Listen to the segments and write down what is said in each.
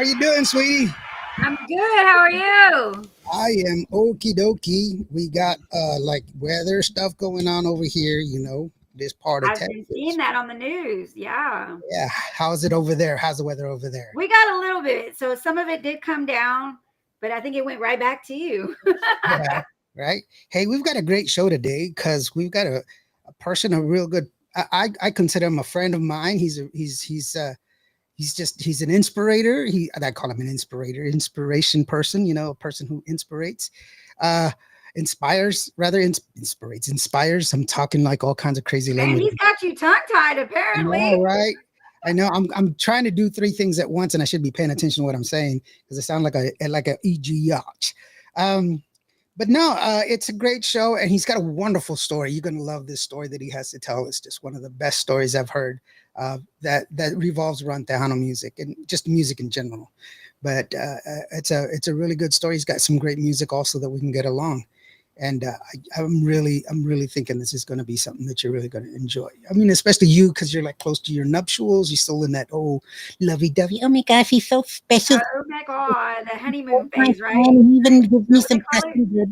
are you doing, sweetie? I'm good. How are you? I am okie dokie. We got like weather stuff going on over here, this part of I've been seeing Texas. that on the news. Yeah. Yeah, how's it over there? How's the weather over there? We got a little bit. So some of it did come down, but I think it went right back to you. Yeah, right. Hey, we've got a great show today because we've got a person, a real good. I consider him a friend of mine. He's an inspirator. I call him an inspiration person, a person who uh inspires. I'm talking like all kinds of crazy And language. he's got you tongue tied, I apparently. know, right? I know. I'm trying to do three things at once, and I should be paying attention to what I'm saying because I sound like a EG yacht. Um, but no, it's a great show, and he's got a wonderful story. You're gonna love this story that he has to tell. It's just one of the best stories I've heard that revolves around Tejano music and just music in general. But it's a really good story. He's got some great music also that we can get along. And I'm really thinking this is going to be something that you're really going to enjoy. I mean, especially you because you're like close to your nuptials. You're still in that lovey-dovey. Oh my gosh, he's so special. Oh my God. The Oh honeymoon my phase, right? God, he even gives me Is that what some they call it? passenger.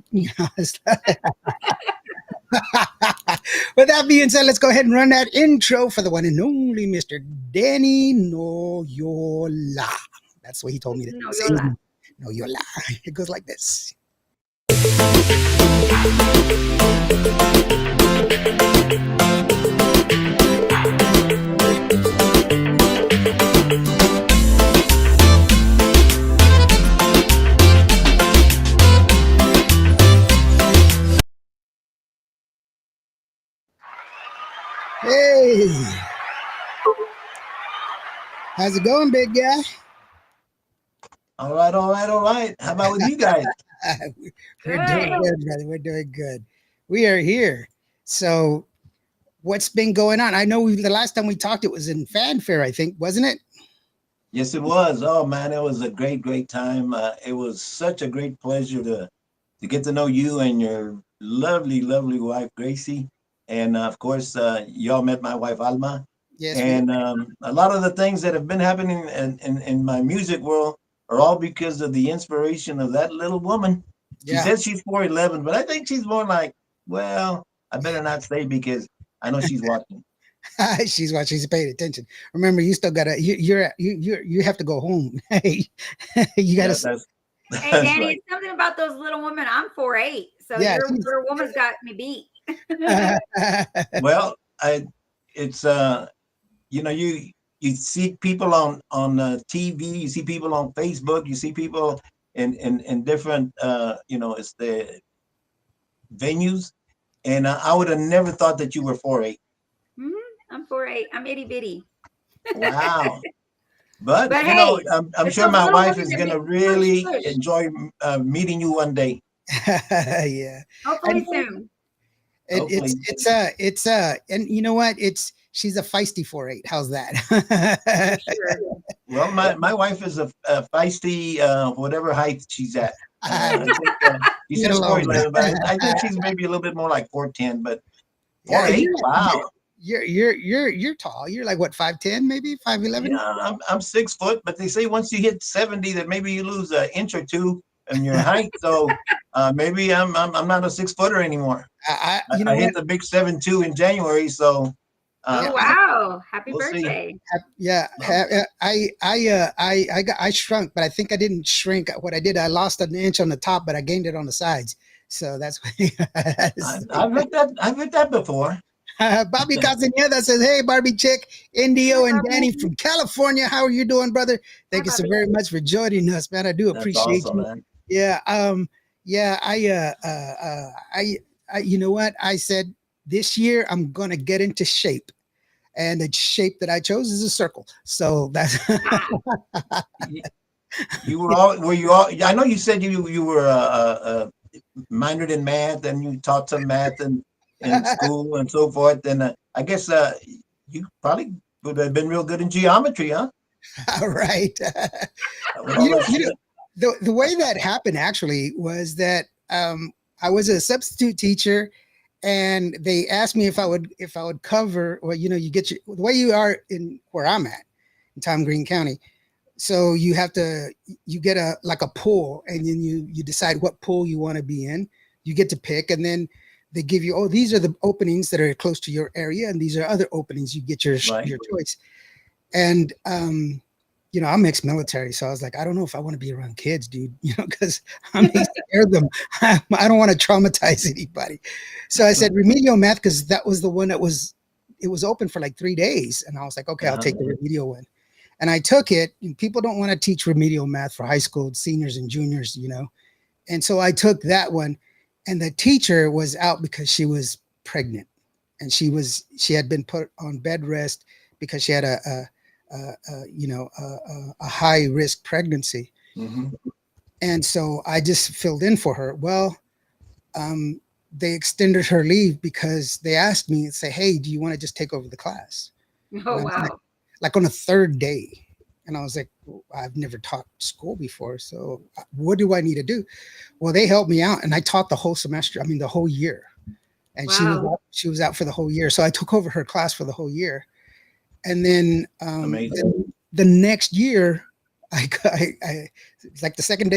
With that being said, let's go ahead and run that intro for the one and only Mr. Danny Noyola. That's what he told me to No, say. Yola. Noyola. It goes like this. Hey, how's it going, big guy? All right, all right, all right. How about with you guys? We're doing Good. good, brother. We're doing good. We are here. So, what's been going on? I know the last time we talked, it was in Fanfare, I think, wasn't it? Yes, it was. Oh man, it was a great, great time. It was such a great pleasure to get to know you and your lovely, lovely wife Gracie, and of course, y'all met my wife Alma. Yes, we. And a lot of the things that have been happening in my music world are all because of the inspiration of that little woman. She Yeah. says she's 4'11", but I think she's more like, well, I better not say because I know she's watching. She's watching. She's paying attention. Remember, you still gotta. You have to go home. Hey, you Yeah, gotta. that's Hey, that's Danny, right. it's something about those little women. I'm 4'8", so Yeah. your woman's got me beat. Well, it's you see people on TV, you see people on Facebook, you see people in different it's the venues, and I would have never thought that you were 4'8". Mhm. I'm 4'8". I'm itty bitty. Wow. But But hey, I'm it's sure those my little wife women is that gonna make me push, really push. enjoy meeting you one day. Yeah. I Hopefully know soon. Hopefully. and you know what? She's a feisty 4'8". How's For that? sure. Well, my wife is a feisty whatever height she's at. I think she says Middle of 4'11", but I think she's maybe a little bit more like 4'10", but Yeah, 4'8", wow. you're tall. You're like what, 5'10", maybe 5'11"? Yeah, I'm 6 foot, but they say once you hit 70 that maybe you lose an inch or two in your height. So maybe I'm not a 6 footer anymore. You know I what? hit the big 7'2" in January, so Oh Yeah, wow! Happy we'll see. birthday. yeah. I shrunk, but I think I didn't shrink. What I did, I lost an inch on the top, but I gained it on the sides. So that's what. I've heard that before. Bobby Castaneda says, "Hey, Barbie Chick, Hi, Indio, and Danny Bobby. from California. How are you doing, brother? Hi, Thank you so Bobby. very much for joining us, man. I do That's appreciate awesome, you. man. Yeah, yeah. You know what? I said this year I'm gonna get into shape, and the shape that I chose is a circle. So that's Ah, You, you were you all? I know you said you were minored in math and you taught some math in school and so forth. And I guess you probably would have been real good in geometry, huh? all right. With all those You know, shapes. the way that happened actually was that I was a substitute teacher, and they asked me if I would cover. Well, you get the way you are in where I'm at in Tom Green County. So you get a pool, and then you decide what pool you want to be in. You get to pick, and then they give you, oh, these are the openings that are close to your area, and these are other openings. You get your choice. And I'm ex-military, so I was like, I don't know if I want to be around kids, dude, because I may scare them. I don't want to traumatize anybody. So I said remedial math, because that was the one it was open for like 3 days, and I was like, okay, I'll take the remedial one. And I took it. People don't want to teach remedial math for high school seniors and juniors, and so I took that one. And the teacher was out because she was pregnant, and she had been put on bed rest because she had a high risk pregnancy. Mm-hmm. And so I just filled in for her. Well, they extended her leave because they asked me and say, hey, do you want to just take over the class? Oh, wow. Like on a third day. And I was like, well, I've never taught school before. So what do I need to do? Well, they helped me out, and I taught the whole semester. I mean, the whole year. And Wow. she was out for the whole year. So I took over her class for the whole year. And then the next year, it's like the second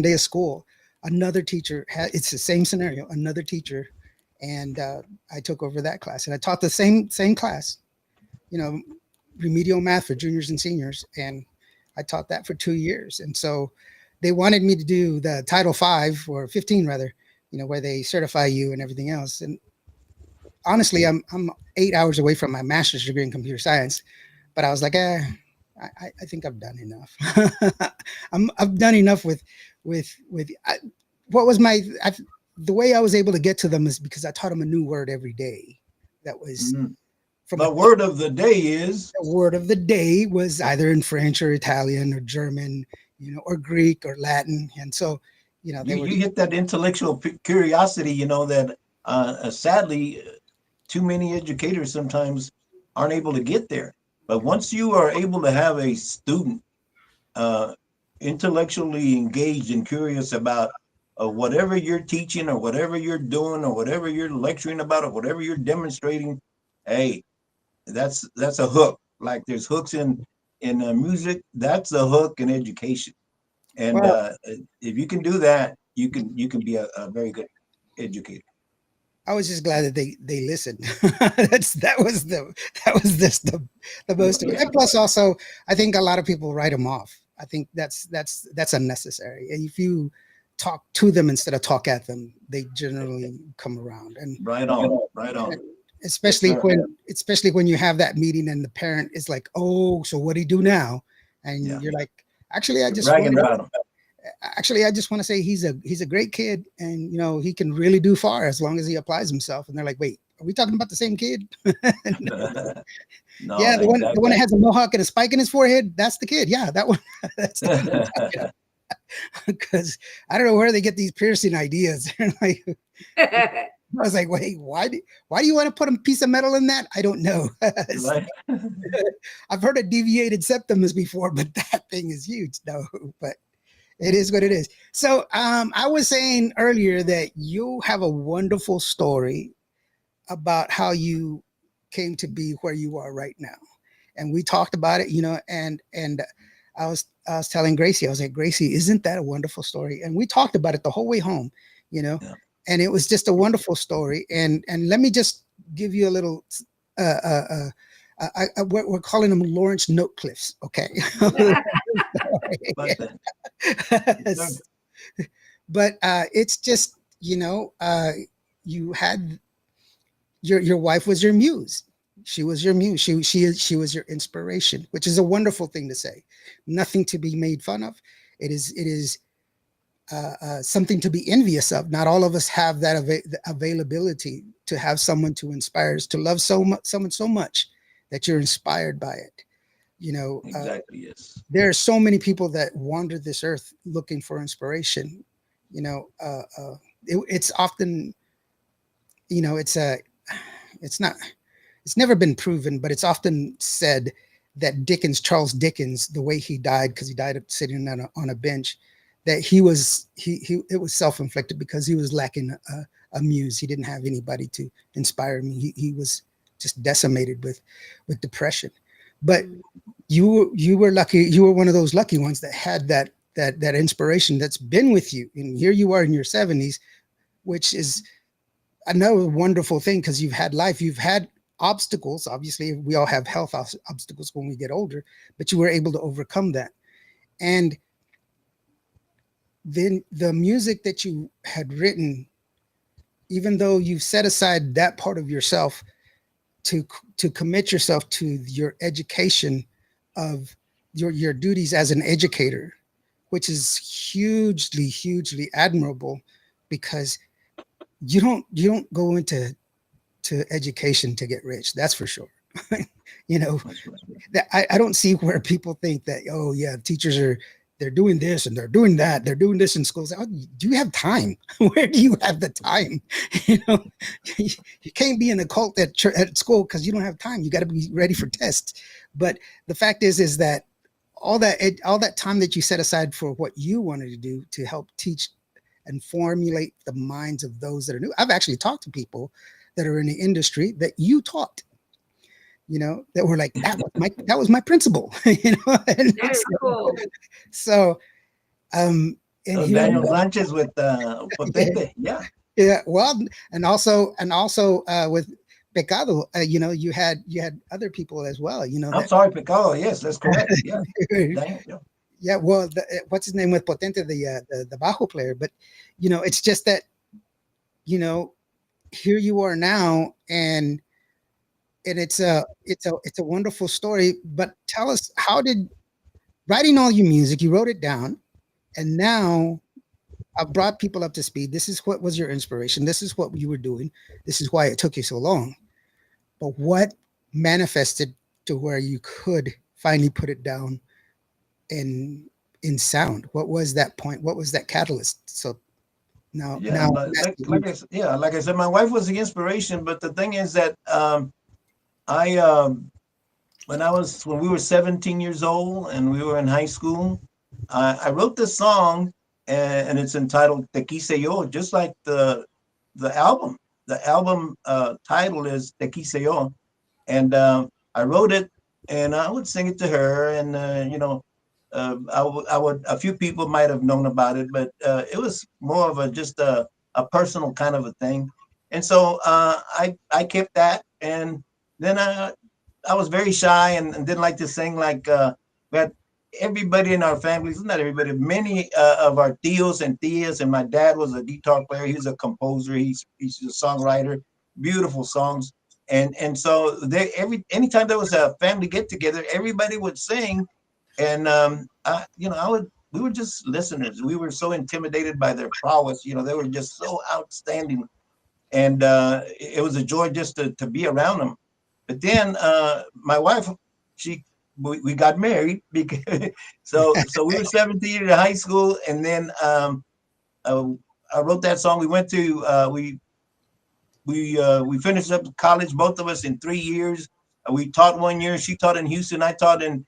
day of school, another teacher it's the same scenario, another teacher. And I took over that class, and I taught the same class, remedial math for juniors and seniors. And I taught that for 2 years. And so they wanted me to do the Title 5 or 15 rather, where they certify you and everything else. And honestly, I'm 8 hours away from my master's degree in computer science, but I was like, I think I've done enough. I've done enough with what was the way I was able to get to them is because I taught them a new word every day. That was the word of the day is. The word of the day was either in French or Italian or German, or Greek or Latin. And so, you hit that intellectual curiosity, that sadly, too many educators sometimes aren't able to get there. But once you are able to have a student intellectually engaged and curious about whatever you're teaching or whatever you're doing or whatever you're lecturing about or whatever you're demonstrating, hey, that's a hook. Like there's hooks in music, that's a hook in education. And if you can do that, you can be a very good educator. I was just glad that they listened. that was the most. Yeah. And plus, also, I think a lot of people write them off. I think that's unnecessary. If you talk to them instead of talk at them, they generally come around. And right on. Especially when you have that meeting and the parent is like, "Oh, so what do you do now?" And you're like, "Actually, I just want to say he's a great kid, and he can really do far as long as he applies himself." And they're like, "Wait, are we talking about the same kid?" No, yeah, the one that has a mohawk and a spike in his forehead, that's the kid. Yeah, that one. That's the kid. Because I don't know where they get these piercing ideas. Like, I was like, wait, why do you want to put a piece of metal in that? I don't know. Right. I've heard of deviated septums before, but that thing is huge. No, but it is what it is. So I was saying earlier that you have a wonderful story about how you came to be where you are right now. And we talked about it, and I was telling Gracie, I was like, Gracie, isn't that a wonderful story? And we talked about it the whole way home, Yeah. And it was just a wonderful story. And let me just give you a little, we're calling them Lawrence Note Cliffs. Okay. But it's just, you had your wife was your muse. She was your muse. She was your inspiration, which is a wonderful thing to say. Nothing to be made fun of. It is something to be envious of. Not all of us have that availability to have someone to inspire us, to love someone so much that you're inspired by it. Exactly. Yes. There are so many people that wander this earth looking for inspiration. It's often, it's never been proven, but it's often said that Charles Dickens, the way he died, because he died sitting on a bench, that it was self-inflicted because he was lacking a muse. He didn't have anybody to inspire him. He was just decimated with depression. But Mm. you were lucky. You were one of those lucky ones that had that inspiration that's been with you. And here you are in your 70s, which is another wonderful thing because you've had life, you've had obstacles. Obviously, we all have health obstacles when we get older, but you were able to overcome that. And then the music that you had written, even though you've set aside that part of yourself to commit yourself to your education of your duties as an educator, which is hugely admirable, because you don't go into to education to get rich. That's for sure. you know That's right. that I don't see where people think that, oh yeah, teachers are, they're doing this and they're doing that, they're doing this in schools. Do you have time? Where do you have the time? you know you can't be in a cult at school because you don't have time. You got to be ready for tests. But the fact is that all that time that you set aside for what you wanted to do to help teach and formulate the minds of those that are new. I've actually talked to people that are in the industry that you taught, that were like, that was my principal, and That is cool. so and here Daniel you are. Sanchez with Yeah, Potente. Yeah. yeah, well, and also with Pecado, you had other people as well, I'm sorry, Picolo. Yes, that's correct. Yeah. that Daniel. Yeah. yeah, well, what's his name with Potente, the bajo player. But it's just that, you know here you are now, and it's a wonderful story. But tell us, how did writing all your music, you wrote it down, and now I've brought people up to speed. This is what was your inspiration. This is what you were doing. This is why it took you so long. But what manifested to where you could finally put it down in sound? What was that point? What was that catalyst? So Yeah, now I'm asking you. like I said, my wife was the inspiration. But the thing is that I when we were 17 years old and we were in high school, I wrote this song, and it's entitled "Te Quise Yo," just like the album. The album title is "Te Quise Yo," and I wrote it, and I would sing it to her, and a few people might have known about it, but it was more of a personal kind of a thing. And so I kept that, and then I was very shy, and didn't like to sing. Like we had everybody in our families, not everybody, many of our tios and tias, and my dad was a guitar player. He's a composer. He's a songwriter. Beautiful songs. And so anytime there was a family get together, everybody would sing, and we were just listeners. We were so intimidated by their prowess. They were just so outstanding, and it was a joy just to be around them. But then my wife, she we got married because so we were 17 in high school, and then uh, I wrote that song. We went to we finished up college, both of us, in 3 years. We taught 1 year. She taught in Houston. I taught in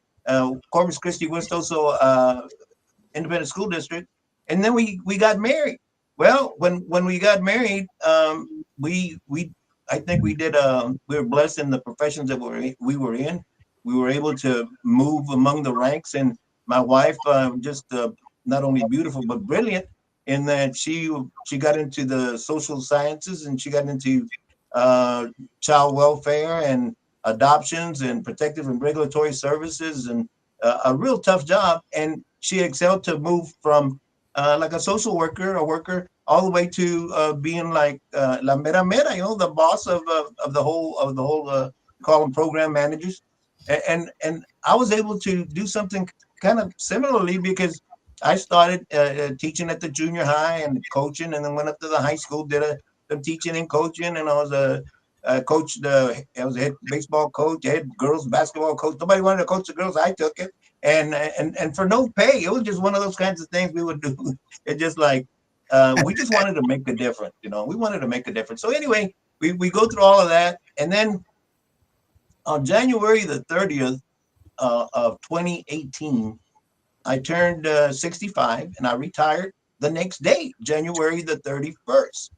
Corpus Christi, West Oso Independent School District, and then we got married. Well, when we got married, we I think we did. We were blessed in the professions that we were in. We were able to move among the ranks, and my wife just not only beautiful but brilliant, in that she got into the social sciences, and she got into uh, child welfare and adoptions and protective and regulatory services, and a real tough job. And she excelled to move from like a social worker, a worker, all the way to being like la mera mera, the boss of the whole call them program managers. And I was able to do something kind of similarly, because I started teaching at the junior high and coaching, and then went up to the high school, did some teaching and coaching, and I was I was a head baseball coach, head girls basketball coach. Nobody wanted to coach the girls. I took it, and for no pay. It was just one of those kinds of things we would do. It just like we just wanted to make a difference. We wanted to make a difference. So anyway, we go through all of that, and then on January the 30th of 2018, I turned 65, and I retired the next day, January the 31st.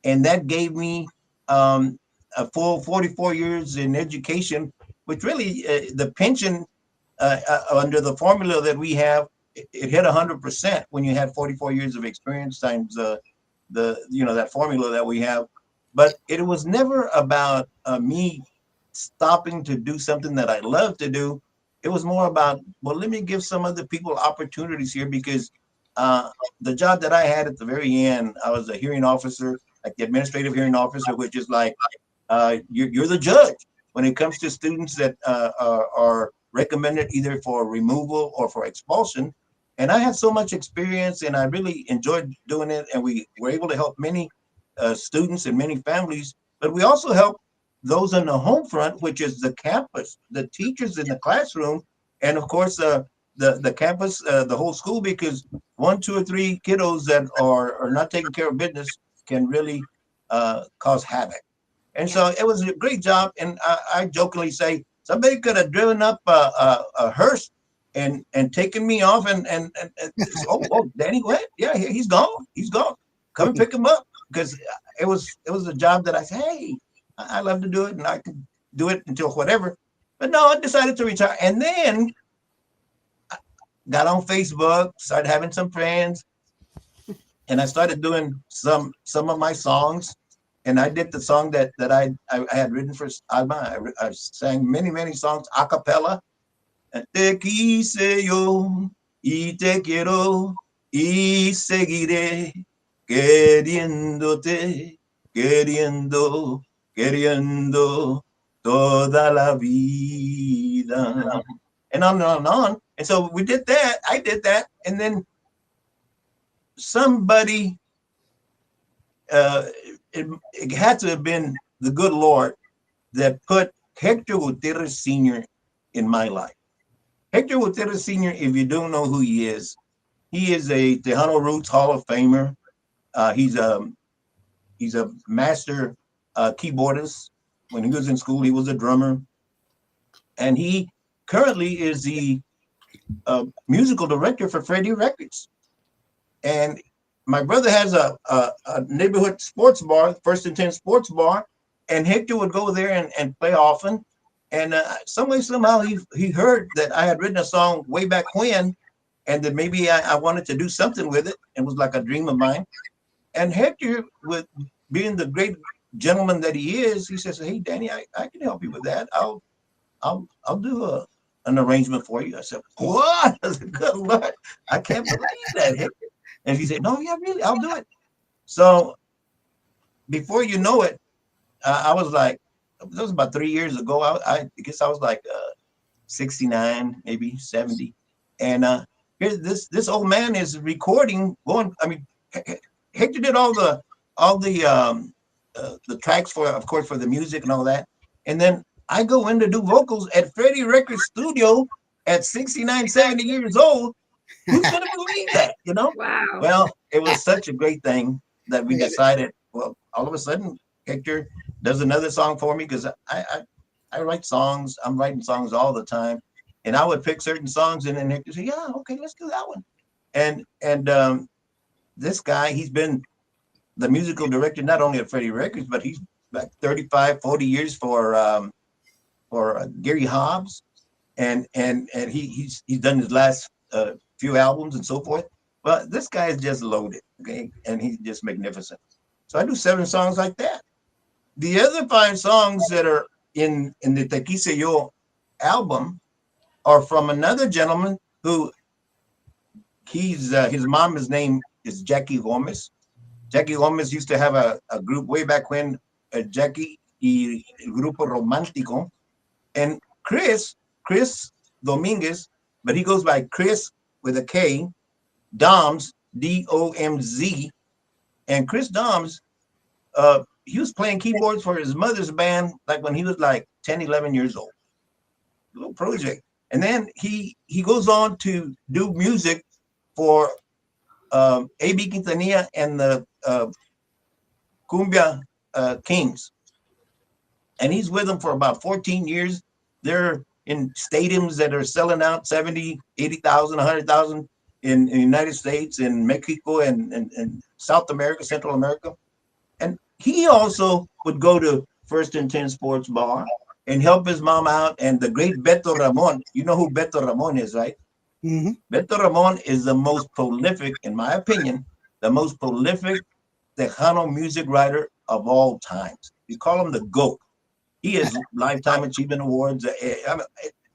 And that gave me a full 44 years in education, which really the pension under the formula that we have, it hit 100% when you had 44 years of experience times that formula that we have. But it was never about me stopping to do something that I love to do. It was more about, well, let me give some other people opportunities here, because the job that I had at the very end, I was a hearing officer, like the administrative hearing officer, which is like you're the judge when it comes to students that are recommended either for removal or for expulsion. And I had so much experience, and I really enjoyed doing it. And we were able to help many students and many families, but we also help those on the home front, which is the campus, the teachers in the classroom, and of course the campus, the whole school, because one, two, or three kiddos that are not taking care of business can really cause havoc. And so it was a great job. And I jokingly say somebody could have driven up a hearse and taken me off and oh, Danny, go ahead. Yeah, he's gone. He's gone. Come and pick him up, because it was a job that I said, hey, I love to do it, and I could do it until whatever. But no, I decided to retire, and then I got on Facebook, started having some friends, and I started doing some of my songs. And I did the song that I had written for Alma. I sang many songs a cappella. Te quise yo y te quiero y seguiré queriéndote, queriendo toda la vida. And on and on and on. And so we did that. I did that. And then somebody, it had to have been the good Lord that put Hector Gutierrez Sr. in my life. Hector Gutierrez Sr., if you don't know who he is a Tejano Roots Hall of Famer. He's a master keyboardist. When he was in school, he was a drummer. And he currently is the musical director for Freddie Records. And my brother has a neighborhood sports bar, First and 10 Sports Bar, and Hector would go there and play often. And somehow he heard that I had written a song way back when, and that maybe I wanted to do something with it. It was like a dream of mine. And Hector, with being the great gentleman that he is, he says, "Hey, Danny, I can help you with that. I'll do an arrangement for you." I said, "What?" I said, "Good Lord, I can't believe that, Hector." And he said, "No, yeah, really, I'll do it." So before you know it, I was like, that was about 3 years ago. I guess I was like 69, maybe 70. And here this old man is recording, going. I mean, Hector did all the tracks for, of course, for the music and all that. And then I go in to do vocals at Freddie Records studio at 69, 70 years old. Who's going to believe that, you know? Wow. Well, it was such a great thing that we decided, well, all of a sudden, Hector does another song for me, because I write songs. I'm writing songs all the time. And I would pick certain songs, and then Hector say, yeah, okay, let's do that one. And this guy, he's been the musical director, not only at Freddie Records, but he's like 35, 40 years for Gary Hobbs. And he's done his last few albums and so forth. But this guy is just loaded, okay? And he's just magnificent. So I do 7 songs like that. The other 5 songs that are in the Te Quise Yo album are from another gentleman who his mom's name is Jackie Gomez. Jackie Gomez used to have a group way back when, Jackie y el Grupo Romántico. And Chris Dominguez, but he goes by Chris with a K, Doms, D-O-M-Z. And Chris Doms, he was playing keyboards for his mother's band like when he was like 10, 11 years old. A little project. And then he goes on to do music for A.B. Quintanilla and the Cumbia Kings. And he's with them for about 14 years. They're in stadiums that are selling out 70, 80,000, 100,000 in the United States, in Mexico, and South America, Central America. And he also would go to First and 10 Sports Bar, and help his mom out. And the great Beto Ramon, you know who Beto Ramon is, right? Hmm. Beto Ramon is the most prolific, in my opinion, the most prolific Tejano music writer of all times. You call him the GOAT. He has lifetime achievement awards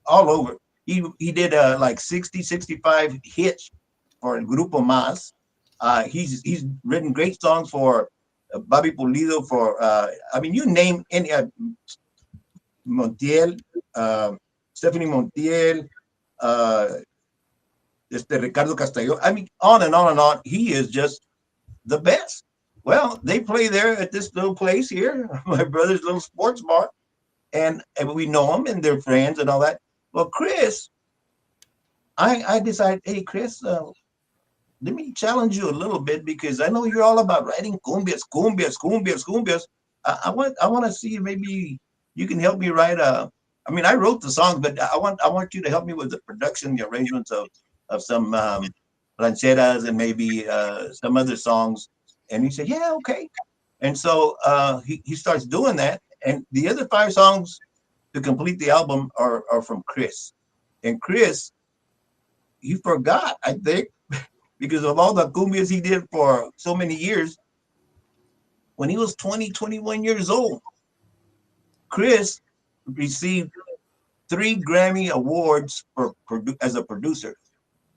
all over. He did like 60, 65 hits for El Grupo Mas. He's written great songs for Bobby Pulido, for I mean, you name any Montiel, Stephanie Montiel, uh, Ricardo Castello. I mean, on and on and on. He is just the best. Well, they play there at this little place here, my brother's little sports bar, and we know them and they're friends and all that. Well, Chris, I decided, hey, Chris, let me challenge you a little bit because I know you're all about writing cumbias, cumbias, cumbias, cumbias. I want to see if maybe you can help me write a. I mean, I wrote the songs, but I want you to help me with the production, the arrangements of some rancheras and maybe some other songs. And he said, yeah, okay. And so he starts doing that. And the other 5 songs to complete the album are from Chris. And Chris, he forgot, I think, because of all the cumbias he did for so many years. When he was 20, 21 years old, Chris received 3 Grammy awards as a producer,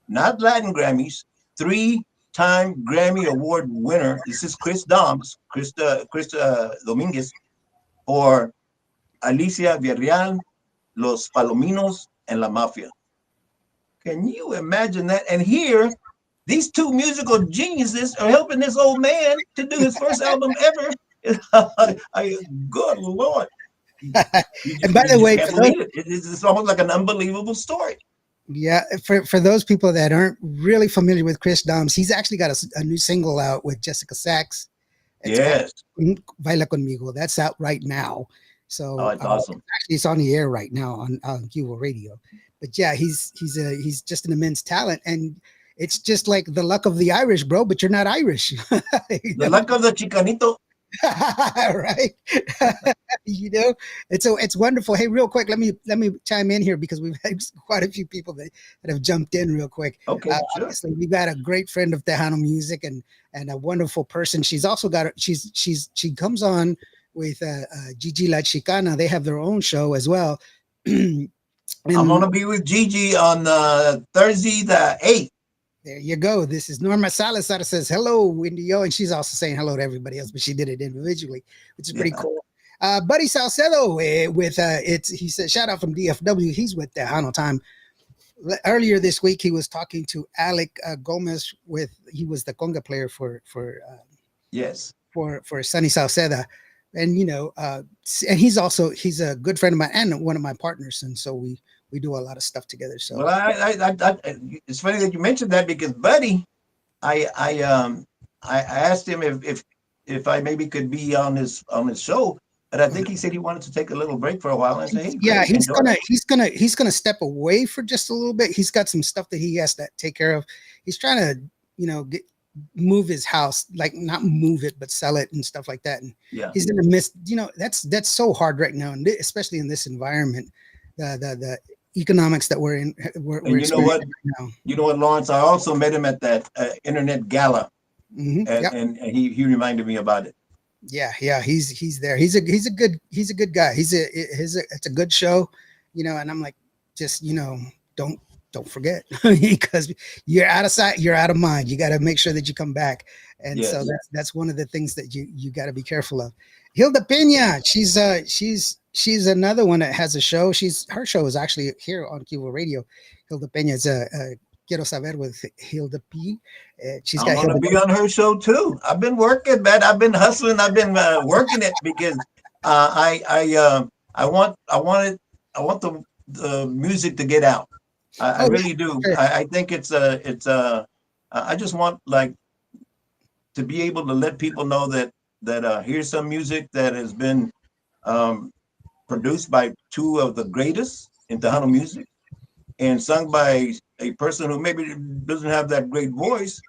not Latin Grammys. 3-time Grammy Award winner. This is Chris Dominguez, for Alicia Villarreal, Los Palominos, and La Mafia. Can you imagine that? And here, these 2 musical geniuses are helping this old man to do his first album ever. Good Lord. And by the You way, can't believe it. It's almost like an unbelievable story. yeah, for those people that aren't really familiar with Chris Doms, he's actually got a new single out with Jessica Sachs. It's Yes. called Baila Conmigo. That's out right now. Oh, So it's awesome. actually, it's on the air right now on Cuba Radio. But yeah, he's just an immense talent, and it's just like the luck of the Irish, bro. But you're not Irish, you The know? luck of the Chicanito. Right? You know, it's wonderful. Hey, real quick, let me chime in here because we've had quite a few people that have jumped in real quick. Okay, sure. Obviously, we've got a great friend of Tejano music and a wonderful person. She's also got she comes on with Gigi La Chicana. They have their own show as well. I'm And going to be with Gigi on Thursday the 8th. there you go. This is Norma Salazar says hello, Wendy O, and she's also saying hello to everybody else, but she did it individually, which is pretty Yeah. cool. Buddy Salcedo with he said shout out from DFW. He's with Tejano Time. Earlier this week, he was talking to Alec Gomez. He was the conga player Yes. for Sunny Salceda, and and he's a good friend of mine and one of my partners, and so we do a lot of stuff together. So Well, it's funny that you mentioned that because Buddy, I asked him if I maybe could be on his show, but I think he said he wanted to take a little break for a while. And I said, hey, yeah, great, enjoy it. he's gonna step away for just a little bit. He's got some stuff that he has to take care of. He's trying to move his house, like not move it but sell it and stuff like that. And Yeah. he's in the midst. That's so hard right now, and especially in this environment, the economics that we're in. We're And you know what? right now. You know what, Lawrence? I also met him at that internet gala, Mhm, and, yep. and he reminded me about it. Yeah, he's there. He's a good guy. It's a good show, and I'm like, just don't forget because you're out of sight, you're out of mind. You got to make sure that you come back, and so Yes. that's one of the things that you got to be careful of. Hilda Pena, she's another one that has a show. Her show is actually here on Cuba Radio. Hilda Pena is a Quiero Saber with Hilda P. She's I'm got gonna Hilda. be on her show too. I've been working, man. I've been hustling. I've been working it because I want the music to get out. I Oh, really do. sure. I think I just want like to be able to let people know that here's some music that has been produced by 2 of the greatest in Tejano music and sung by a person who maybe doesn't have that great voice,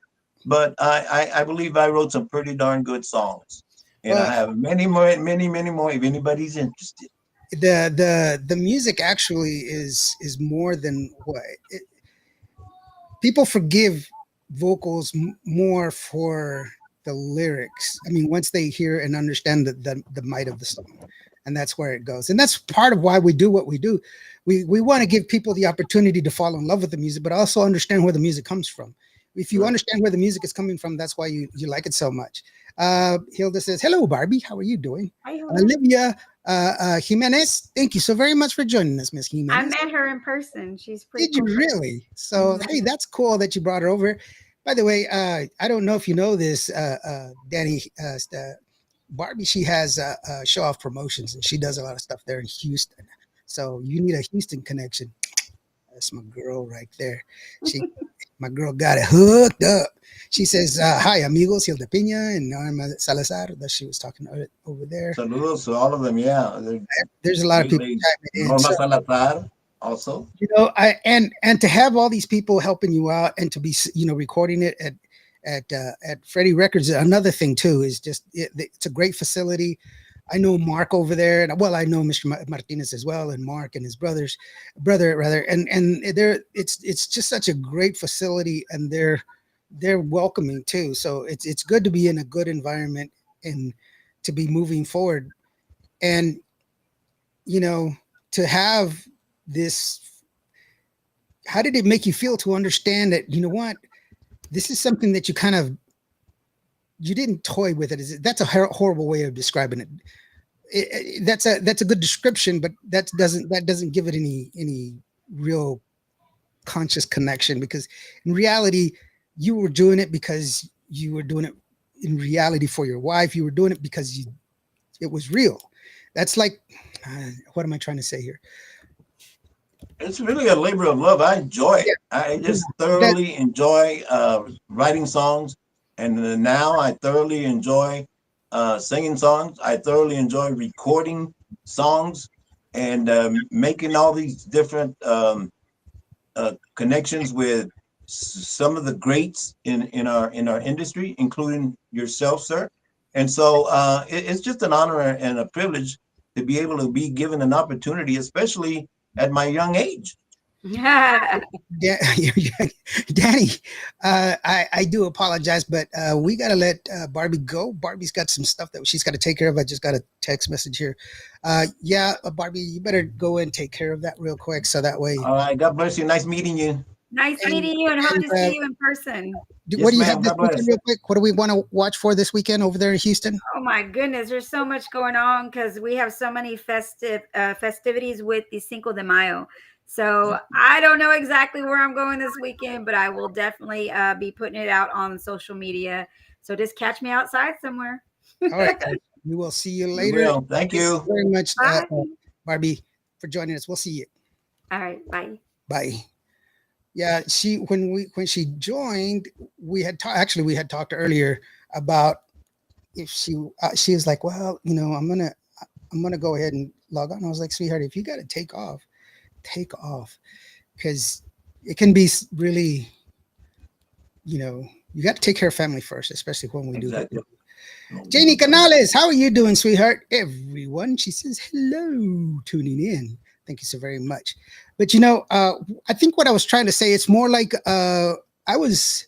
but I believe I wrote some pretty darn good songs, and I Well, have many more if anybody's interested. the music actually is more than what people forgive vocals more for the lyrics. I mean, once they hear and understand the might of the song, and that's where it goes. And that's part of why we do what we do. We want to give people the opportunity to fall in love with the music, but also understand where the music comes from. If you understand where the music is coming from, that's why you like it so much. Hilda says, "Hello, Barbie. How are you doing?" Hi, Olivia Jimenez, thank you so very much for joining us, Miss I Jimenez. met her in person. She's pretty Did you cool. really? So, hey, that's cool that you brought her over. By the way, I don't know if you know this, Danny. Barbie, she has show off promotions, and she does a lot of stuff there in Houston. So you need a Houston connection. That's my girl right there. She, my girl, got it hooked up. She says, "Hi, amigos, Hilda Pena and Norma Salazar." That she was talking over there. Saludos to all of them. Yeah, There's a lot of people they chiming in. Norma So, Salazar also. I and to have all these people helping you out and to be recording it at Freddie Records. Another thing too is just it's a great facility. I know Mark over there, and well, I know Mr. Martinez as well, and Mark and his brother rather, and it's just such a great facility, and they're welcoming too. So it's good to be in a good environment and to be moving forward, and to have this. How did it make you feel to understand that what this is something that you didn't toy with it? That's a horrible way of describing it. That's a good description, but that doesn't give it any real conscious connection, because in reality you were doing it because you were doing it in reality for your wife. You were doing it because it was real. That's like what am I trying to say here? It's really a labor of love. I enjoy it. I just thoroughly enjoy writing songs, and now I thoroughly enjoy singing songs. I thoroughly enjoy recording songs and making all these different connections with some of the greats in our industry, including yourself, sir. And so it's just an honor and a privilege to be able to be given an opportunity, especially at my young age. Yeah. Danny, I do apologize, but we got to let Barbie go. Barbie's got some stuff that she's got to take care of. I just got a text message here. Barbie, you better go and take care of that real quick, so that way. All right, God bless you. Nice meeting you. Nice meeting you, and hope to see you in person. What do you ma'am. have this God bless. weekend, real quick? What do we want to watch for this weekend over there in Houston? Oh my goodness, there's so much going on because we have so many festivities with the Cinco de Mayo. So I don't know exactly where I'm going this weekend, but I will definitely be putting it out on social media. So just catch me outside somewhere. All right, guys. We will see you We later. will. Thank you. Very much, Bye. Barbie, for joining us. We'll see you. All right, bye. Bye. Yeah, when she joined, we had talked earlier about if she was like, well, I'm gonna go ahead and log on. I was like, sweetheart, if you got to take off, because it can be really, you got to take care of family first, especially when we Exactly. do. Janie Canales, how are you doing, sweetheart? Everyone, she says hello, tuning in. Thank you so very much. But I think what I was trying to say, it's more like I was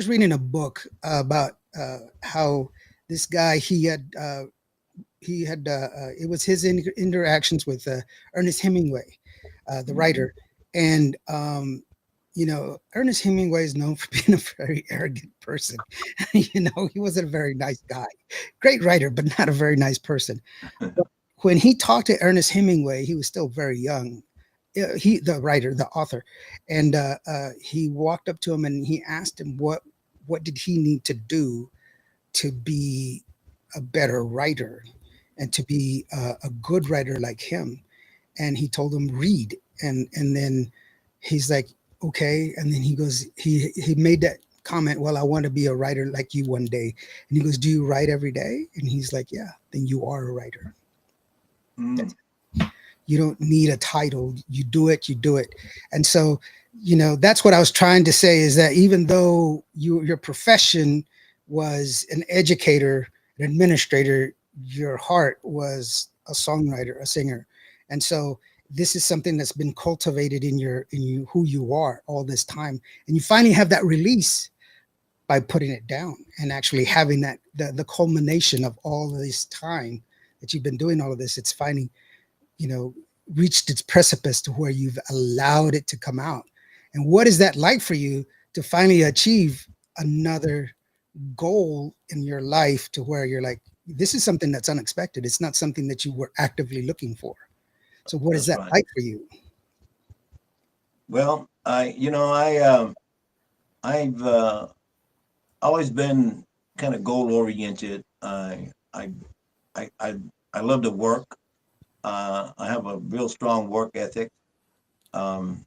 reading a book about how this guy it was his interactions with Ernest Hemingway, the writer, and Ernest Hemingway is known for being a very arrogant person. He wasn't a very nice guy, great writer, but not a very nice person. But when he talked to Ernest Hemingway, he was still very young. The writer, the author, and he walked up to him and he asked him what did he need to do to be a better writer and to be a good writer like him. And he told him, read. And then he's like, okay. And then he goes, he made that comment, well, I want to be a writer like you one day. And he goes, do you write every day? And he's like, yeah, then you are a writer. Mm. You don't need a title. You do it. And so, that's what I was trying to say, is that even though your profession was an educator, an administrator, your heart was a songwriter, a singer. And so this is something that's been cultivated in you, who you are all this time. And you finally have that release by putting it down and actually having that the culmination of all of this time that you've been doing all of this. It's finally, you know, reached its precipice to where you've allowed it to come out. And what is that like for you to finally achieve another goal in your life to where you're like, this is something that's unexpected. It's not something that you were actively looking for. So what is That's that right. like for you? Well, I've always been kind of goal oriented. I I love to work. I have a real strong work ethic. Um,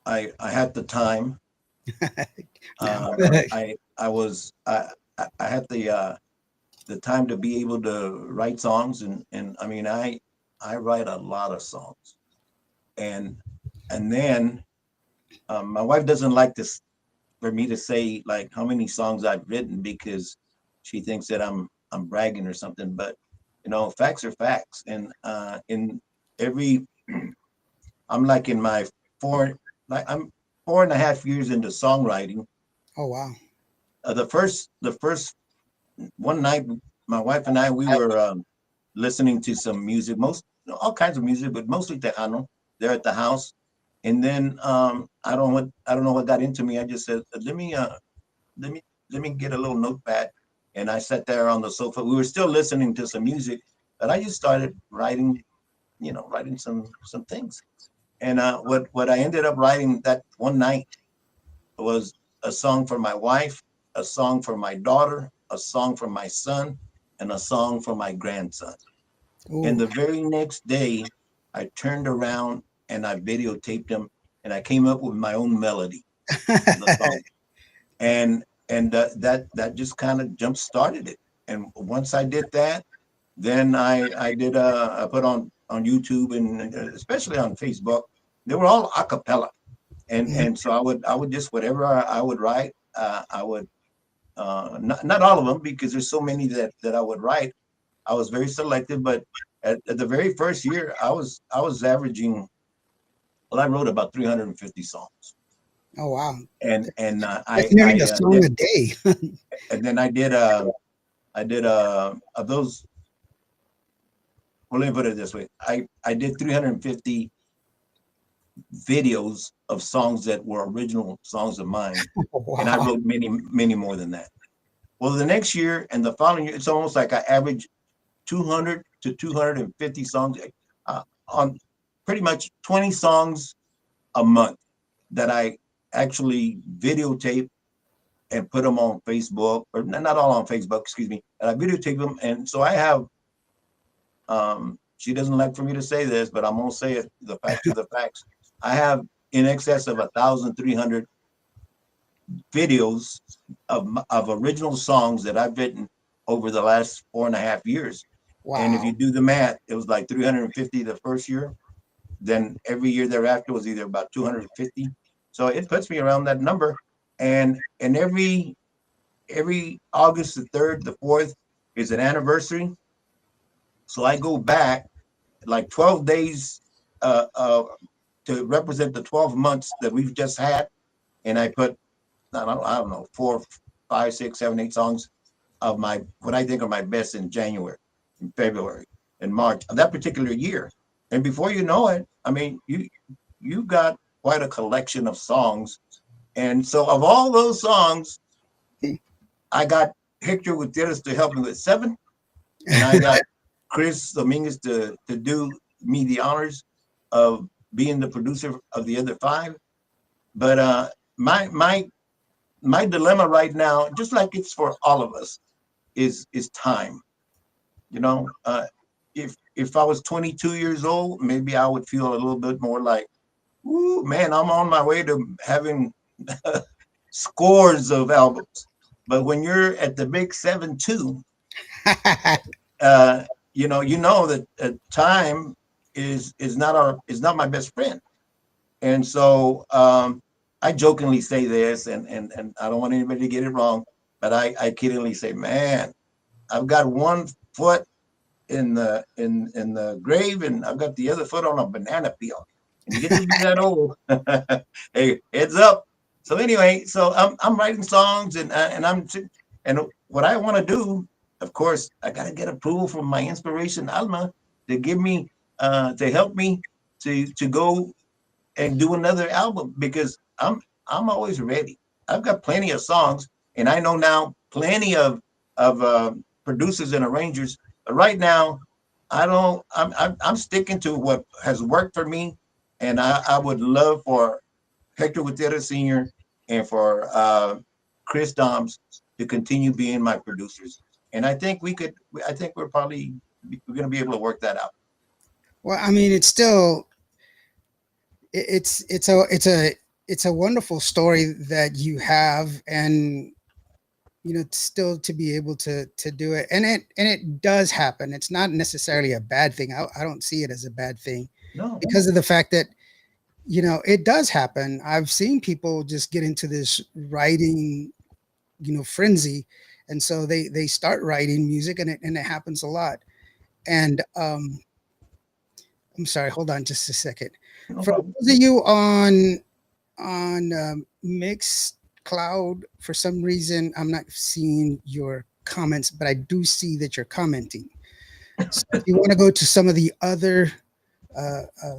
I had the time. Now, I had the time to be able to write songs, and I mean I write a lot of songs, and then my wife doesn't like this for me to say like how many songs I've written because she thinks that I'm bragging or something. But you know, facts are facts, and in every I'm like in my four I'm 4.5 years into songwriting. oh wow. The first one night, my wife and I we were listening to some music, most all kinds of music, but mostly Tejano. There at the house, and then I don't know what got into me. I just said, let me let me get a little notepad, and I sat there on the sofa. We were still listening to some music, but I just started writing, writing some things. And what I ended up writing that one night was a song for my wife, a song for my daughter, a song for my son, and a song for my grandson. And Ooh. the very next day, I turned around and I videotaped them, and I came up with my own melody for the song. And that just kind of jump started it. And once I did that, then I put on YouTube and especially on Facebook. They were all a cappella, Mhm. and so I would just whatever I would write, I would not all of them because there's so many that I would write. I was very selective, but at the very first year, I was averaging. Well, I wrote about 350 songs, Oh wow. and That's nearly a song did, a day. and then I did of those. Well, let me put it this way: I did 350 videos of songs that were original songs of mine, and I Wow. wrote many more than that. Well, the next year and the following year, it's almost like I averaged 200 to 250 songs on pretty much 20 songs a month that I actually videotape and put them on Facebook, or not all on Facebook, excuse me. And I videotape them, and so I have. She doesn't like for me to say this, but I'm gonna say it. The facts are the facts. I have in excess of 1,300 videos of original songs that I've written over the last 4.5 years. And if Wow. you do the math, it was like 350 the first year. Then every year thereafter was either about 250. So it puts me around that number. And every August the 3rd, the 4th is an anniversary. So I go back like 12 days to represent the 12 months that we've just had. And I put, I don't know, 4, 5, 6, 7, 8 songs of my what I think are my best in January, in February, in March of that particular year. And before you know it, I mean, you got quite a collection of songs. And so of all those songs, I got Hector Gutierrez to help me with 7, and I got Chris Dominguez to do me the honors of being the producer of the other 5. But my my my dilemma right now, just like it's for all of us, is time. You know, if I was 22 years old, maybe I would feel a little bit more like, "Ooh, man, I'm on my way to having scores of albums." But when you're at the big 7-2, uh, you know that time is not my best friend. And so I jokingly say this, and I don't want anybody to get it wrong, but I kiddingly say, man, I've got one foot in the grave, and I've got the other foot on a banana peel. And you get to be that old. Hey, heads up. So anyway, so I'm writing songs, and what I want to do, of course, I got to get approval from my inspiration Alma to give me to help me to go and do another album, because I'm always ready. I've got plenty of songs, and I know now plenty of producers and arrangers. But right now, I don't. I'm sticking to what has worked for me, and I would love for Hector Gutierrez Sr. and for Chris Doms to continue being my producers. And I think we could. I think we're going to be able to work that out. Well, I mean, it's still it's a wonderful story that you have, and still to be able to do it, and it does happen. It's not necessarily a bad thing. I don't see it as a bad thing, No. because of the fact that it does happen. I've seen people just get into this writing frenzy, and so they start writing music, and it happens a lot. And I'm sorry, hold on just a second. No For problem. those of you on Mixcloud, for some reason I'm not seeing your comments, but I do see that you're commenting. So if you want to go to some of the other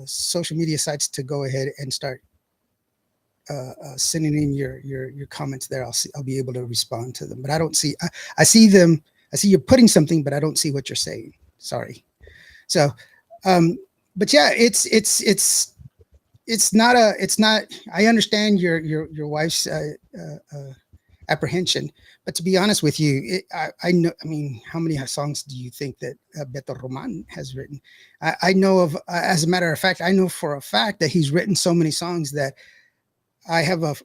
social media sites to go ahead and start sending in your comments there, I'll be able to respond to them. But I don't see. I see them. I see you're putting something, but I don't see what you're saying. Sorry. So, but yeah, it's not I understand your wife's apprehension, but to be honest with you, I know. I mean, how many songs do you think that Beto Roman has written? I know of, as a matter of fact, I know for a fact that he's written so many songs that I have a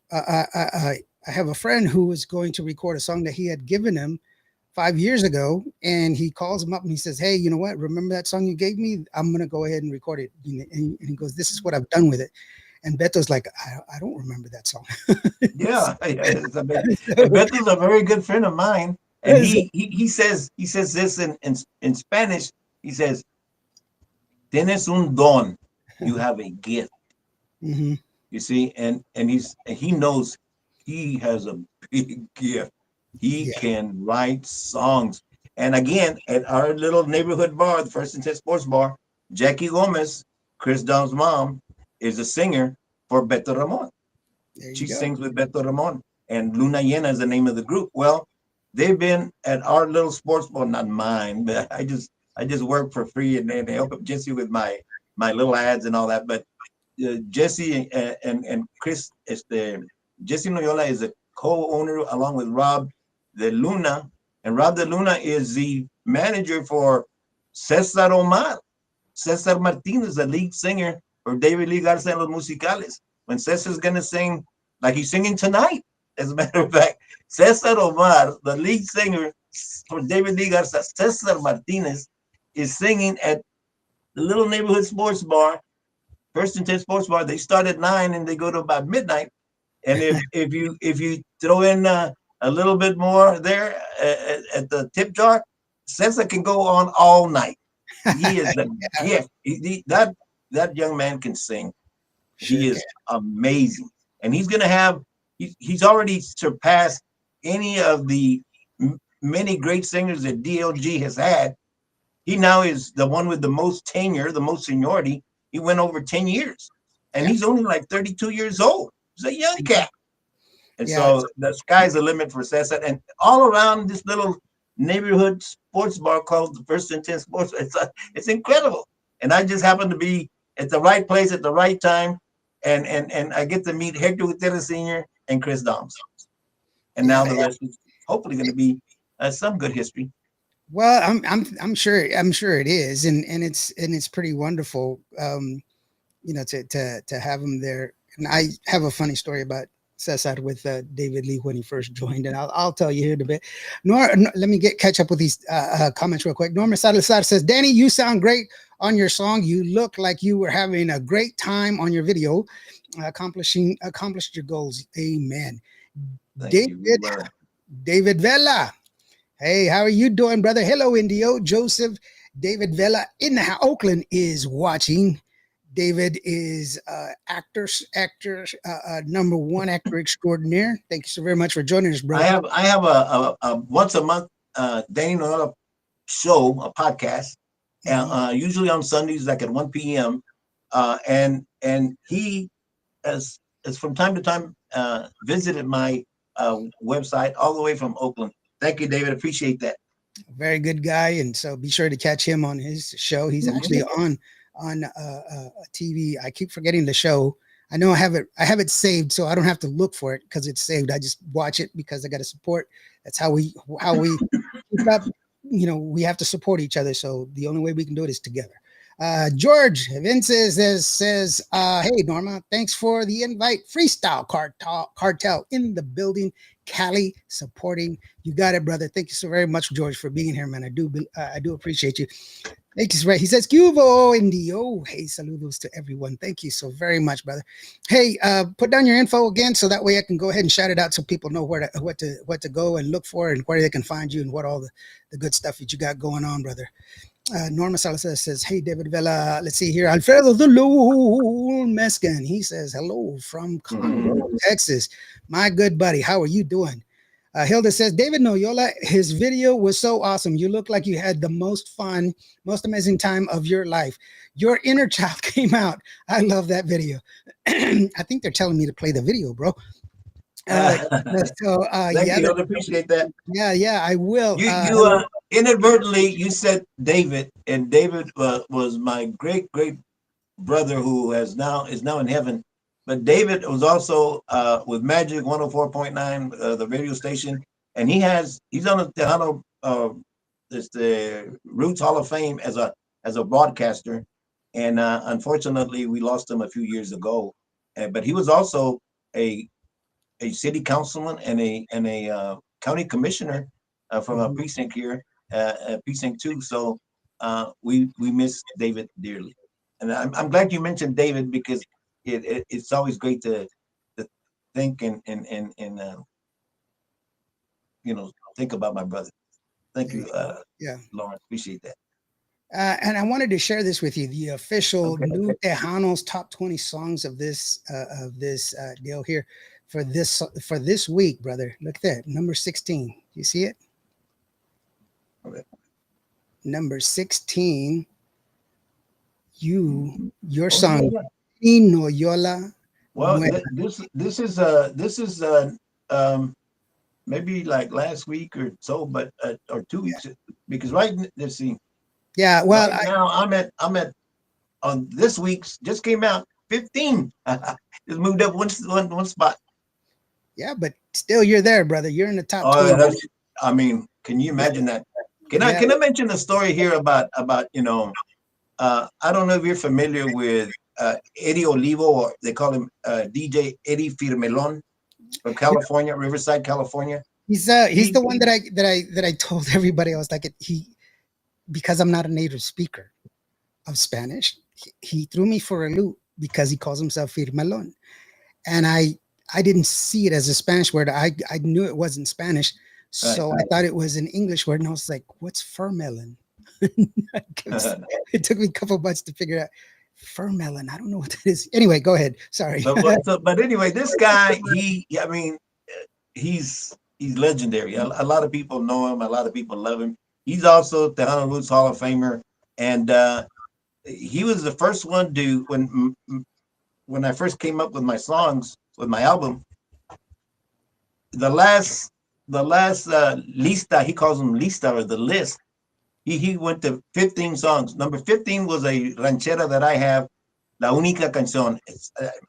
friend who was going to record a song that he had given him 5 years ago, and he calls him up and he says, "Hey, you know what? Remember that song you gave me? I'm going to go ahead and record it." And he goes, "This is what I've done with it." And Beto's like, I don't remember that song. Yeah, Beto's a very good friend of mine, and he says this in Spanish. He says, "Tienes un don, you have a gift." Mm-hmm. You see, and he knows he has a big gift. He can write songs. And again, at our little neighborhood bar, the First and 10 Sports Bar, Jackie Gomez, Chris Dom's mom, is a singer for Beto Ramon. She sings with Beto Ramon. And Luna Llena is the name of the group. Well, they've been at our little sports bar, not mine, but I just work for free and help Jesse with my little ads and all that. But Jesse and Chris, Jesse Noyola is a co-owner along with Rob de Luna, and Rob de Luna is the manager for Cesar Omar. Cesar Martinez, the lead singer for David Lee Garza and Los Musicales. When Cesar's gonna sing, like he's singing tonight, as a matter of fact, Cesar Omar, the lead singer for David Lee Garza, Cesar Martinez, is singing at the little neighborhood sports bar, First and 10 Sports Bar. They start at 9 and they go to about midnight. And if you throw in a little bit more there at the tip jar, Cesar can go on all night. He is the gift. That young man can sing. He is amazing, and he's gonna have. He's already surpassed any of the many great singers that DLG has had. He now is the one with the most tenure, the most seniority. He went over 10 years, and he's only like 32 years old. He's a young cat. And so the sky's the limit for Cesar. And all around this little neighborhood sports bar called the First and 10 Sports, it's incredible. And I just happen to be at the right place at the right time. And I get to meet Hector Gutierrez Sr. and Chris Doms. And now the rest is hopefully going to be some good history. Well, I'm sure it is, and it's pretty wonderful, to have him there. And I have a funny story about Cesar with David Lee when he first joined, and I'll tell you here in a bit. Let me catch up with these comments real quick. Norma Salazar says, "Danny, you sound great on your song. You look like you were having a great time on your video, accomplished your goals." Amen. David Vela Hey, how are you doing, brother? Hello, Indio. Joseph David Vela in Oakland is watching. David is actor, number one actor extraordinaire. Thank you so very much for joining us, bro. I have a once a month Danny Noyola show, a podcast, usually on Sundays, like at 1 p.m. And he has from time to time visited my website all the way from Oakland. Thank you, David. Appreciate that. Very good guy, and so be sure to catch him on his show. He's actually on TV. I keep forgetting the show. I know I have it saved, so I don't have to look for it because it's saved. I just watch it because I got to support. That's how we keep up. You know, we have to support each other. So the only way we can do it is together. George Vince says, hey Norma, thanks for the invite. Freestyle cartel in the building. Cali supporting. You got it, brother. Thank you so very much, George, for being here, man. I do appreciate you. Thank you. He says, Cubo Indio. Hey, saludos to everyone. Thank you so very much, brother. Hey, put down your info again so that way I can go ahead and shout it out so people know what to go and look for and where they can find you and what all the good stuff that you got going on, brother. Norma Salazar says, hey, David Vela. Let's see here. Alfredo the Lul Mescan. He says, hello from Conroe, Texas. My good buddy. How are you doing? Hilda says, David Noyola, his video was so awesome. You look like you had the most fun, most amazing time of your life. Your inner child came out. I love that video. I think they're telling me to play the video, bro. Thank you. I appreciate that. Yeah, I will. You inadvertently you said David, and David was my great brother who is now in heaven. But David was also with Magic 104.9, the radio station, and he's on the Tejano the Roots Hall of Fame as a broadcaster. And unfortunately, we lost him a few years ago. But he was also a city councilman and a county commissioner from a precinct here, precinct 2. So we miss David dearly, and I'm glad you mentioned David because it's always great to think and think about my brother. Thank you, Lauren. Appreciate that. And I wanted to share this with you, the official New Tejanos top 20 songs of this deal here for this week, brother. Look at that, number 16. You see it? Okay. Number 16. Your song, Noyola. Well, this is maybe like last week or so, but or 2 weeks, because let's see. Yeah, well, right now I'm at on this week's just came out 15. Just moved up one spot. Yeah, but still, you're there, brother. You're in the top 20. I mean, can you imagine that? Can I mention a story here about I don't know if you're familiar with Eddie Olivo, or they call him DJ Eddie Firmelon from California, Riverside, California. He's the one that I told everybody. I was like, because I'm not a native speaker of Spanish, he threw me for a loop because he calls himself Firmelon, and I didn't see it as a Spanish word. I knew it wasn't Spanish, so I thought it was an English word, and I was like, "What's furmelon?" It took me a couple of months to figure out furmelon. I don't know what that is. Anyway, go ahead. Sorry. But anyway, this guy, he's legendary. A lot of people know him. A lot of people love him. He's also Tejano Roots Hall of Famer, and he was the first one to when I first came up with my songs with my album. The last lista, he calls them lista, or the list. He went to 15 songs. Number 15 was a ranchera that I have, La Única Canción.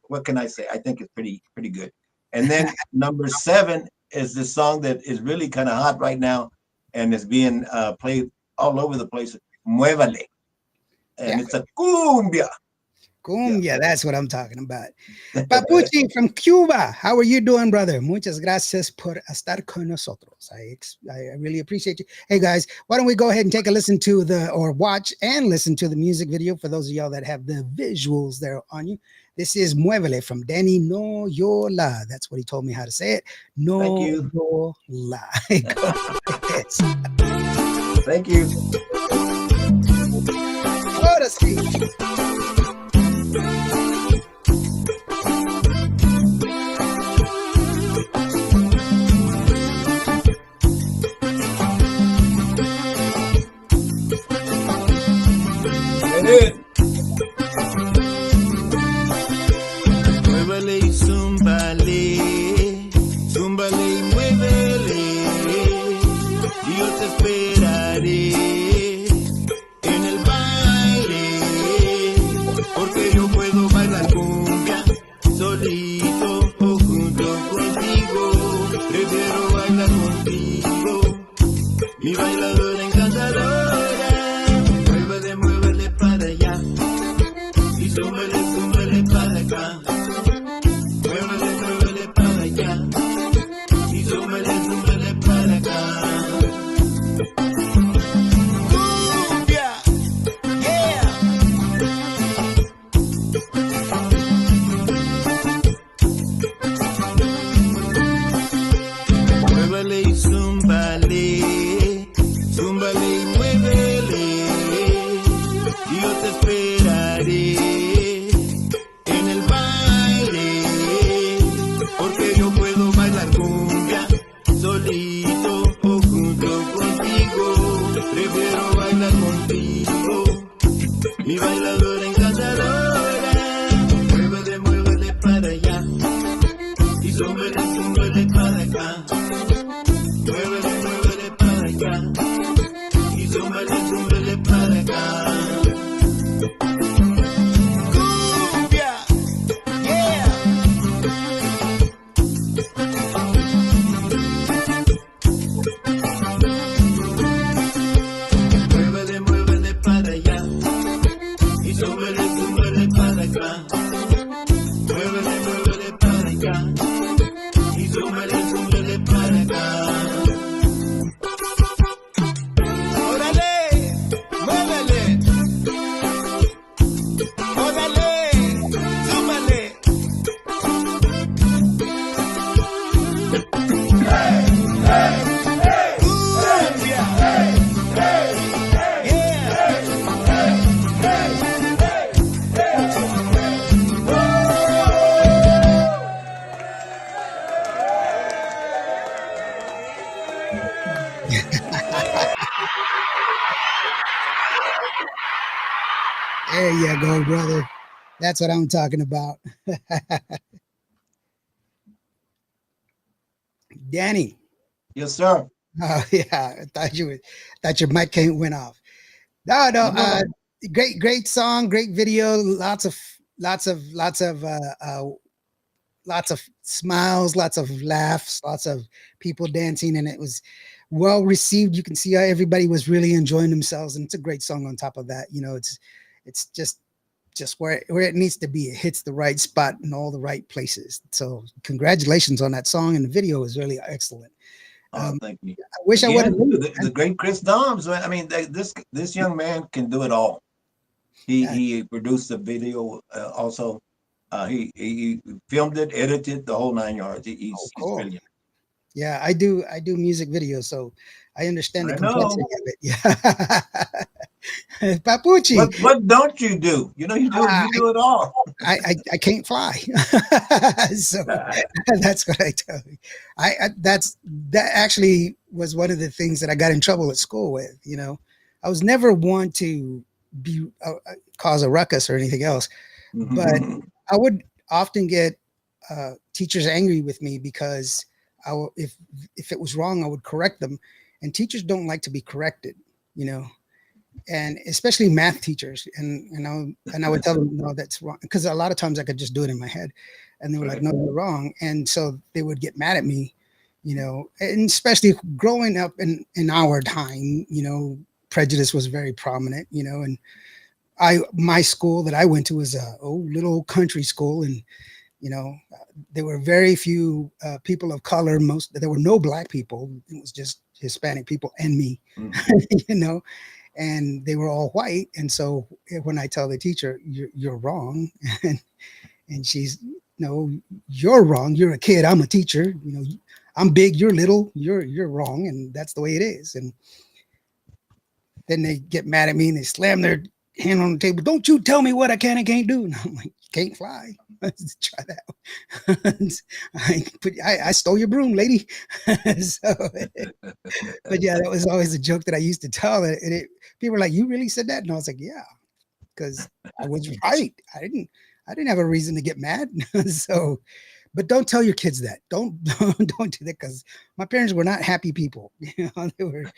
What can I say? I think it's pretty good. And then number 7 is this song that is really kind of hot right now, and is being played all over the place. Muévale, and it's a cumbia. Cumbia, that's what I'm talking about. Papuchi from Cuba, how are you doing, brother? Muchas gracias por estar con nosotros. I really appreciate you. Hey, guys, why don't we go ahead and take a listen to or watch and listen to the music video for those of y'all that have the visuals there on you. This is Muévele from Danny Noyola. That's what he told me how to say it. Noyola. Thank you. Ahora sí. Muévele y zúmbale, zúmbale y muévele, y yo te esperaré en el baile, porque yo puedo bailar cumbia solito o junto contigo, prefiero bailar contigo, mi bailadora encantadora. Muévele, muévele para allá, y zúmbale, zúmbale para acá. Muévele, muévele para allá, y zúmbale, zúmbale para acá. Cumbia, yeah. Muévele y zúmbale, zúmbale y muévele, y yo te esperaré en el baile, porque yo puedo bailar cumbia solito o junto contigo, prefiero bailar contigo, mi bailadora encantadora. Muévele, muévele para allá, y zúmbele, zúmbele para acá. Muévele, muévele para allá, y zúmbele, zúmbele para acá. Cumbia, yeah. Muévele, muévele para allá, y zúmbele, zúmbele para acá. Muévele, muévele para allá, y zúmbele, zúmbele para acá. Órale, muévele. Órale, zúmbale. Cumbia, There you go, brother. That's what I'm talking about. Danny. Yes, sir. Oh yeah, I thought your mic went off. No, great song, great video, lots of smiles, lots of laughs, lots of people dancing, and it was well received. You can see how everybody was really enjoying themselves, and it's a great song on top of that. You know, it's just where it needs to be. It hits the right spot in all the right places. So congratulations on that song, and the video is really excellent. Thank you. I wish I would have the great Chris Doms. I mean, this young man can do it all. He produced the video also. He filmed it, edited the whole 9 yards. He's brilliant. Yeah, I do music videos, so I understand the I know. complexity of it. Yeah. Papuchi. What don't you do? You know, you do it all. I can't fly. So that's what I tell you. That actually was one of the things that I got in trouble at school with. You know, I was never one to be cause a ruckus or anything else, but I would often get teachers angry with me because if it was wrong, I would correct them, and teachers don't like to be corrected, you know, and especially math teachers. And I would tell them, no, that's wrong, because a lot of times I could just do it in my head, and they were like, no, you're wrong, and so they would get mad at me, you know, and especially growing up in our time, you know, prejudice was very prominent, you know, and my school that I went to was a little country school, and there were very few people of color. There were no black people. It was just Hispanic people and me, and they were all white. And so when I tell the teacher, you're wrong, and she's, no, you're wrong. You're a kid. I'm a teacher. I'm big. You're little. You're wrong, and that's the way it is. And then they get mad at me and they slam their hand on the table. Don't you tell me what I can and can't do. And I'm like, can't fly. Let's try that. I stole your broom, lady. So, but yeah, that was always a joke that I used to tell. And people were like, you really said that? And I was like, yeah, because I was right. I didn't have a reason to get mad. So, but don't tell your kids that. Don't do that, because my parents were not happy people. They were,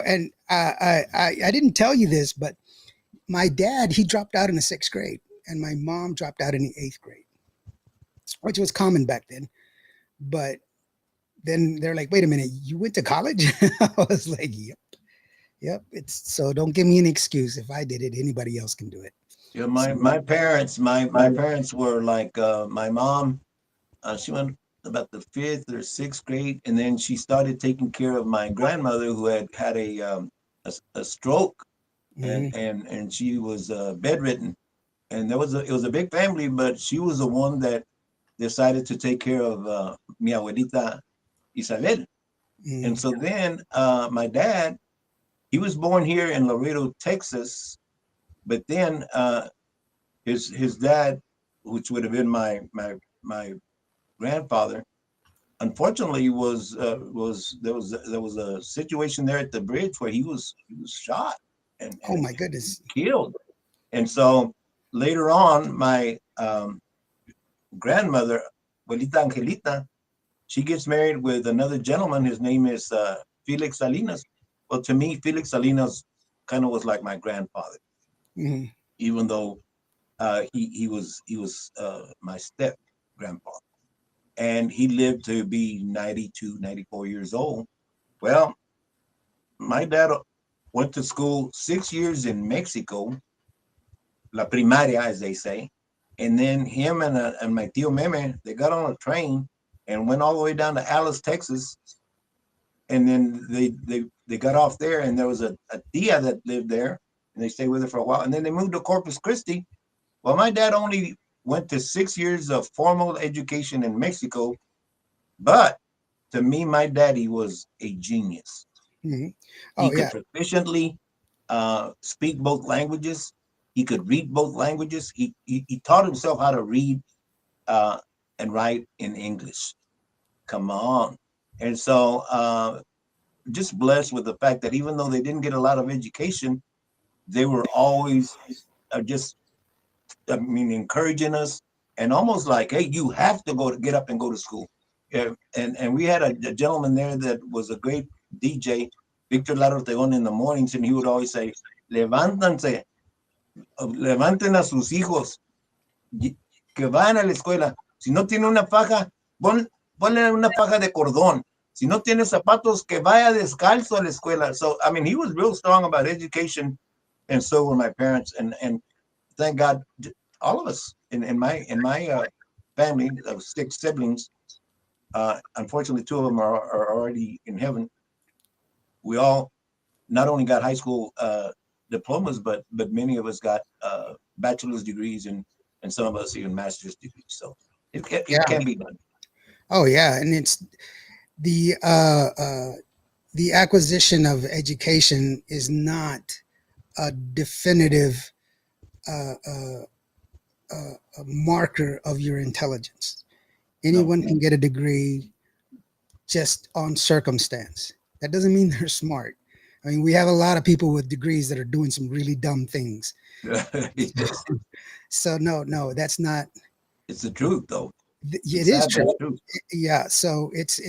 and I didn't tell you this, but my dad, he dropped out in the 6th grade, and my mom dropped out in the 8th grade, which was common back then. But then they're like, wait a minute, you went to college? I was like, yep. So don't give me an excuse. If I did it, anybody else can do it. Yeah, my parents were like, my mom, she went about the 5th or 6th grade, and then she started taking care of my grandmother, who had a stroke, and she was bedridden. And it was a big family, but she was the one that decided to take care of mi abuelita Isabel. And so then my dad, he was born here in Laredo, Texas, but then his dad, which would have been my grandfather, unfortunately there was a situation there at the bridge where he was shot and oh my goodness, killed. And so later on, my grandmother, Abuelita Angelita, she gets married with another gentleman. His name is Felix Salinas. Well, to me, Felix Salinas kind of was like my grandfather, even though he was my step grandfather. And he lived to be 92, 94 years old. Well, my dad went to school 6 years in Mexico, la primaria, as they say. And then him and my tío Meme, they got on a train and went all the way down to Alice, Texas. And then they got off there, and there was a tia that lived there, and they stayed with her for a while. And then they moved to Corpus Christi. Well, my dad only went to 6 years of formal education in Mexico, but to me, my daddy was a genius. He could proficiently speak both languages. He could read both languages. He taught himself how to read and write in English. Come on. And so just blessed with the fact that even though they didn't get a lot of education, they were always encouraging us, and almost like, hey, you have to get up and go to school. And we had a gentleman there that was a great DJ, Victor Larortegon, in the mornings, and he would always say, levanten a sus hijos, que vayan a la escuela. Si no tiene una faja, ponle una faja de cordón. Si no tiene zapatos, que vaya descalzo a la escuela. So, I mean, he was real strong about education, and so were my parents. And thank God, all of us in my family of 6 siblings, unfortunately 2 of them are already in heaven. We all not only got high school diplomas, but many of us got bachelor's degrees, and some of us even master's degrees. So it can be done. Oh yeah, and it's the acquisition of education is not a definitive a marker of your intelligence. Anyone can get a degree just on circumstance. That doesn't mean they're smart. I mean, we have a lot of people with degrees that are doing some really dumb things. So no, that's not. It's the truth, though. It is true. Yeah. So it's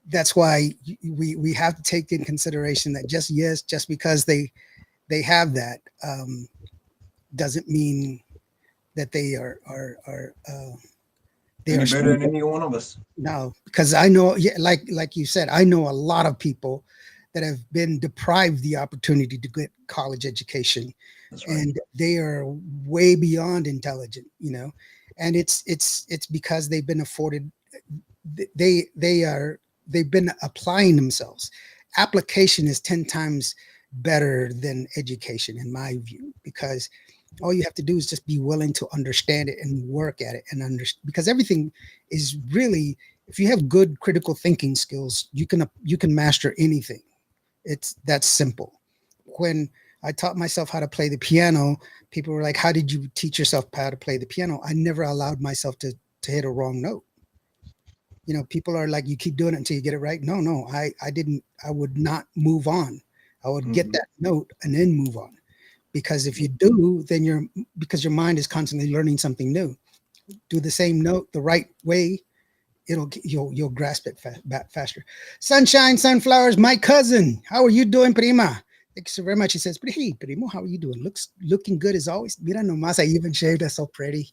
that's why we have to take in consideration that just because they have that doesn't mean that they are they are better than any one of us. No, because I know, like you said, I know a lot of people that have been deprived the opportunity to get college education, That's right. and they are way beyond intelligent, and it's because they've been afforded, they've been applying themselves. Application is 10 times better than education in my view, because all you have to do is just be willing to understand it and work at it, and because everything is really, if you have good critical thinking skills, you can master anything. It's that simple. When I taught myself how to play the piano, people were like, how did you teach yourself how to play the piano? I never allowed myself to hit a wrong note. People are like, you keep doing it until you get it right. No, I didn't. I would not move on. I would get that note and then move on. Because if you do, then because your mind is constantly learning something new. Do the same note the right way, you'll grasp it faster. Sunshine, sunflowers, my cousin. How are you doing, prima? Thank you so very much. He says, hey, primo, how are you doing? Looking good as always. Mira nomás, I even shaved. That's so pretty.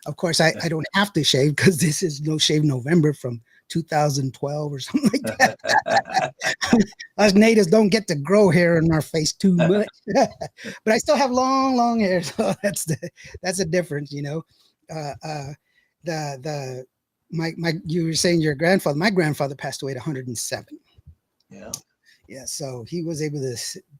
Of course, I don't have to shave because this is No Shave November from 2012 or something like that. Us natives don't get to grow hair on our face too much, but I still have long hair, so that's the difference, You were saying your grandfather. My grandfather passed away at 107. Yeah, so he was able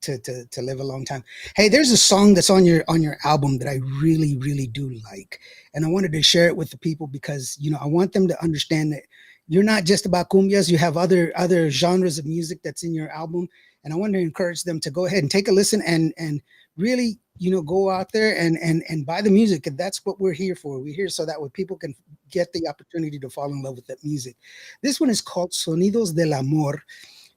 to live a long time. Hey, there's a song that's on your album that I really, really do like, and I wanted to share it with the people because I want them to understand that you're not just about cumbias. You have other genres of music that's in your album, and I want to encourage them to go ahead and take a listen and really go out there and buy the music. And that's what we're here for. We're here so that way people can get the opportunity to fall in love with that music. This one is called Sonidos del Amor.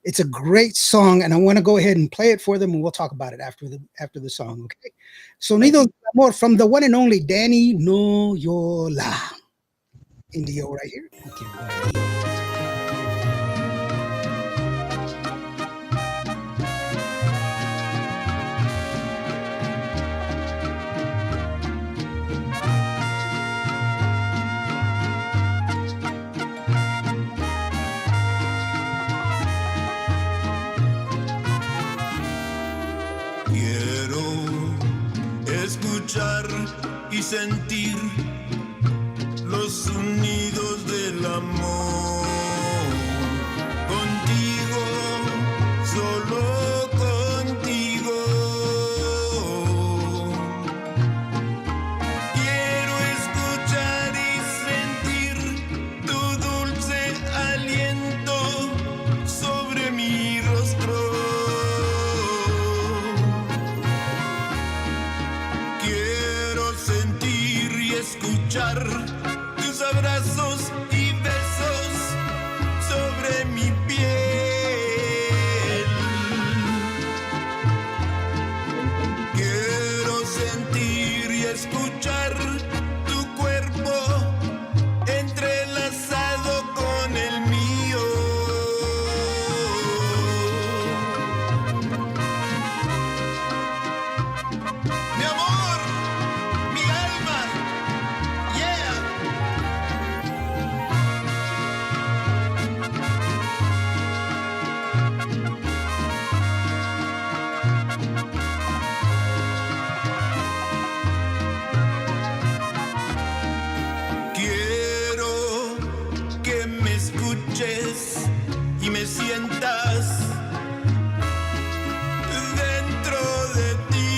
It's a great song, and I want to go ahead and play it for them, and we'll talk about it after the song, okay? Sonidos del Amor from the one and only Danny Noyola. Indio right here. Okay. Escuchar y sentir los sonidos del amor. Contigo, solo contigo. Quiero escuchar y sentir tu dulce aliento sobre mi rostro. Escuchar tus abrazos y besos sobre mi piel. Quiero sentir y escuchar tu cuerpo entrelazado con el mío. Mi amor, mi alma. Y me sientas dentro de ti.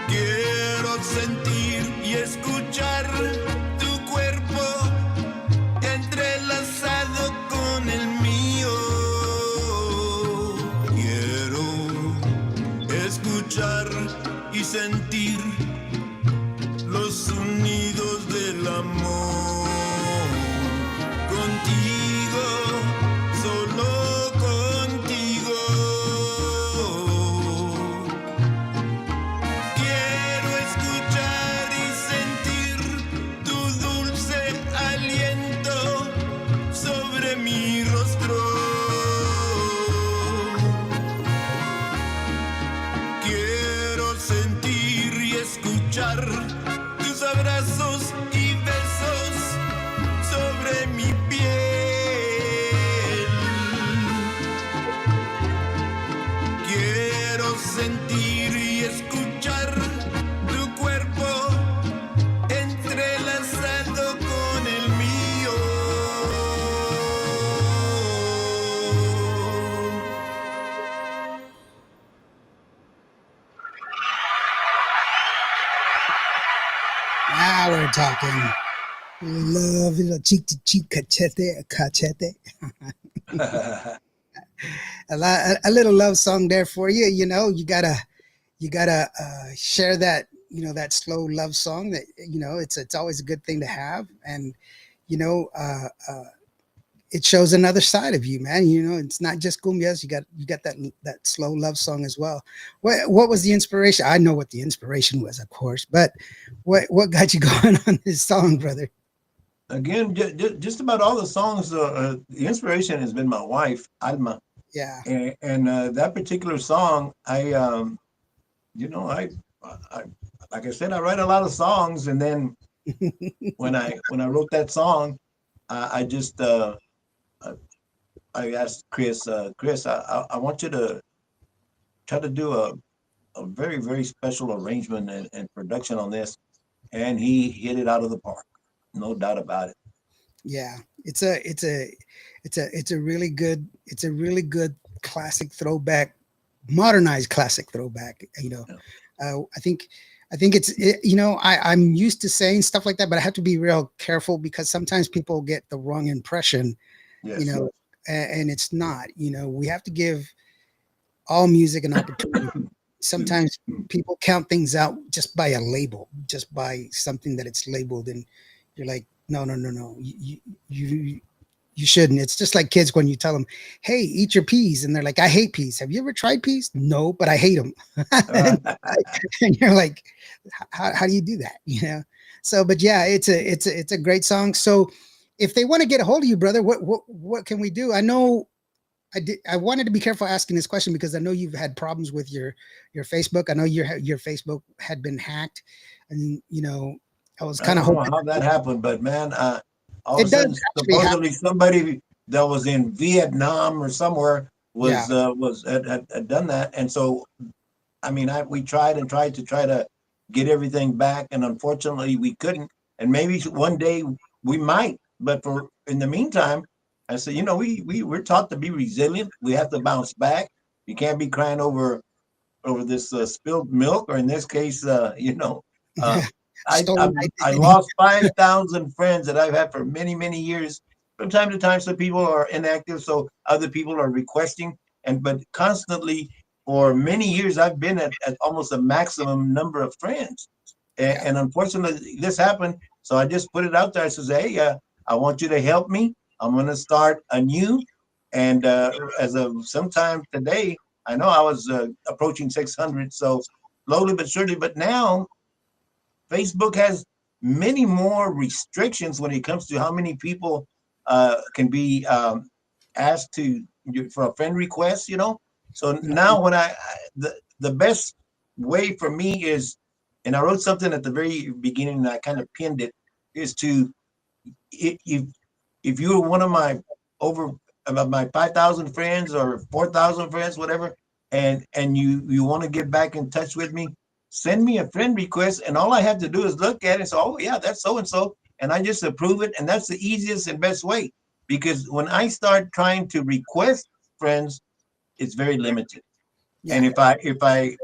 Quiero sentir y escuchar tu cuerpo entrelazado con el mío. Quiero escuchar y sentir los sonidos del amor. Contigo, solo contigo. Quiero escuchar y sentir tu dulce aliento sobre mi rostro. Quiero sentir y escuchar tus abrazos y besos sobre mi piel. Now we're talking. Love, cheek to cheek, cachete, cachete. A little love song there for you. You gotta share that. That slow love song. That it's always a good thing to have, and you know, uh, uh, it shows another side of you, man. It's not just cumbias. You got that slow love song as well. What was the inspiration? I know what the inspiration was, of course, but what got you going on this song, brother? Again, just about all the songs. The inspiration has been my wife, Alma, Yeah. and that particular song, I like I said, I write a lot of songs, and then when I wrote that song, I just I asked Chris, Chris, I want you to try to do a very, very special arrangement and production on this. And he hit it out of the park. No doubt about it. Yeah, it's a really good classic throwback, modernized classic throwback. Yeah. I think I'm used to saying stuff like that, but I have to be real careful because sometimes people get the wrong impression. Yes. And it's not. We have to give all music an opportunity. Sometimes people count things out just by a label, just by something that it's labeled, and you're like, no, you shouldn't. It's just like kids when you tell them, hey, eat your peas, and they're like, I hate peas. Have you ever tried peas? No, but I hate them. And you're like, how do you do that? So, but yeah, it's a great song. So if they want to get a hold of you, brother, what can we do? I know I wanted to be careful asking this question because I know you've had problems with your Facebook. I know your Facebook had been hacked, and I was I kind of don't know hoping how that happened, but man, all of a it does sudden, actually happen. supposedly somebody that was in Vietnam or somewhere Yeah, had done that, and so I mean, we tried and tried to get everything back, and unfortunately, we couldn't. And maybe one day we might, but for in the meantime, I said, we're taught to be resilient. We have to bounce back. You can't be crying over this spilled milk, or in this case, uh, stolen I identity. lost 5,000 friends that I've had for many, many years. From time to time, some people are inactive, so other people are requesting, but constantly for many years, I've been at almost a maximum number of friends. Yeah, And unfortunately, this happened. So I just put it out there. I says, hey, I want you to help me. I'm going to start anew. And as of sometime today, I know I was approaching 600. So slowly but surely. But now Facebook has many more restrictions when it comes to how many people can be asked for a friend request. So now the best way for me is, and I wrote something at the very beginning and I kind of pinned it, is to if if you're one of my over about my 5,000 friends or 4,000 friends, whatever, and you want to get back in touch with me, send me a friend request, and all I have to do is look at it and say, oh yeah, that's so and so, and I just approve it, and that's the easiest and best way. Because when I start trying to request friends, it's very limited. And yeah, if I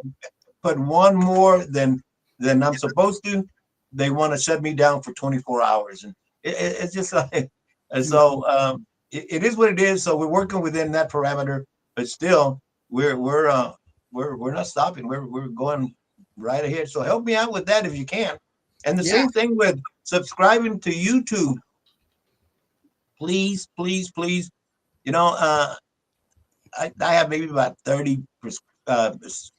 put one more than I'm supposed to, they want to shut me down for 24 hours, and it's just like, and mhm. so it is what it is. So we're working within that parameter, but still we're not stopping. We're going right ahead. So help me out with that if you can. And the Yeah, same thing with subscribing to YouTube. Please, please, please. You know, I have maybe about 30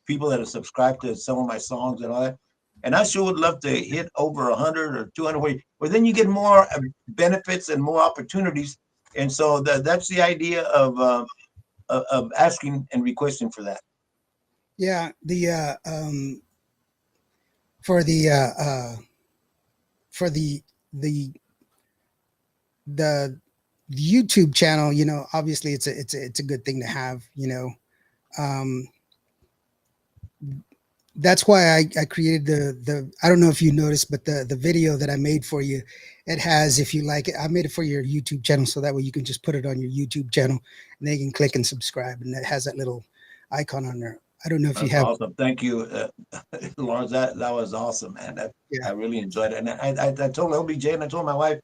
people that are subscribed to some of my songs and all that. And I sure would love to hit over 100 or 200, where then you get more benefits and more opportunities. And so that's the idea of asking and requesting for that. yeah. For the for the the YouTube channel, obviously it's a good thing to have. Um, that's why I created the I don't know if you noticed, but the video that I made for you, it has, if you like it, I made it for your YouTube channel, so that way you can just put it on your YouTube channel and they can click and subscribe, and it has that little icon on there I don't know if you That's have. awesome. Thank you, Lawrence. That was awesome, man. I Yeah. really enjoyed it. And I told LBJ and I told my wife,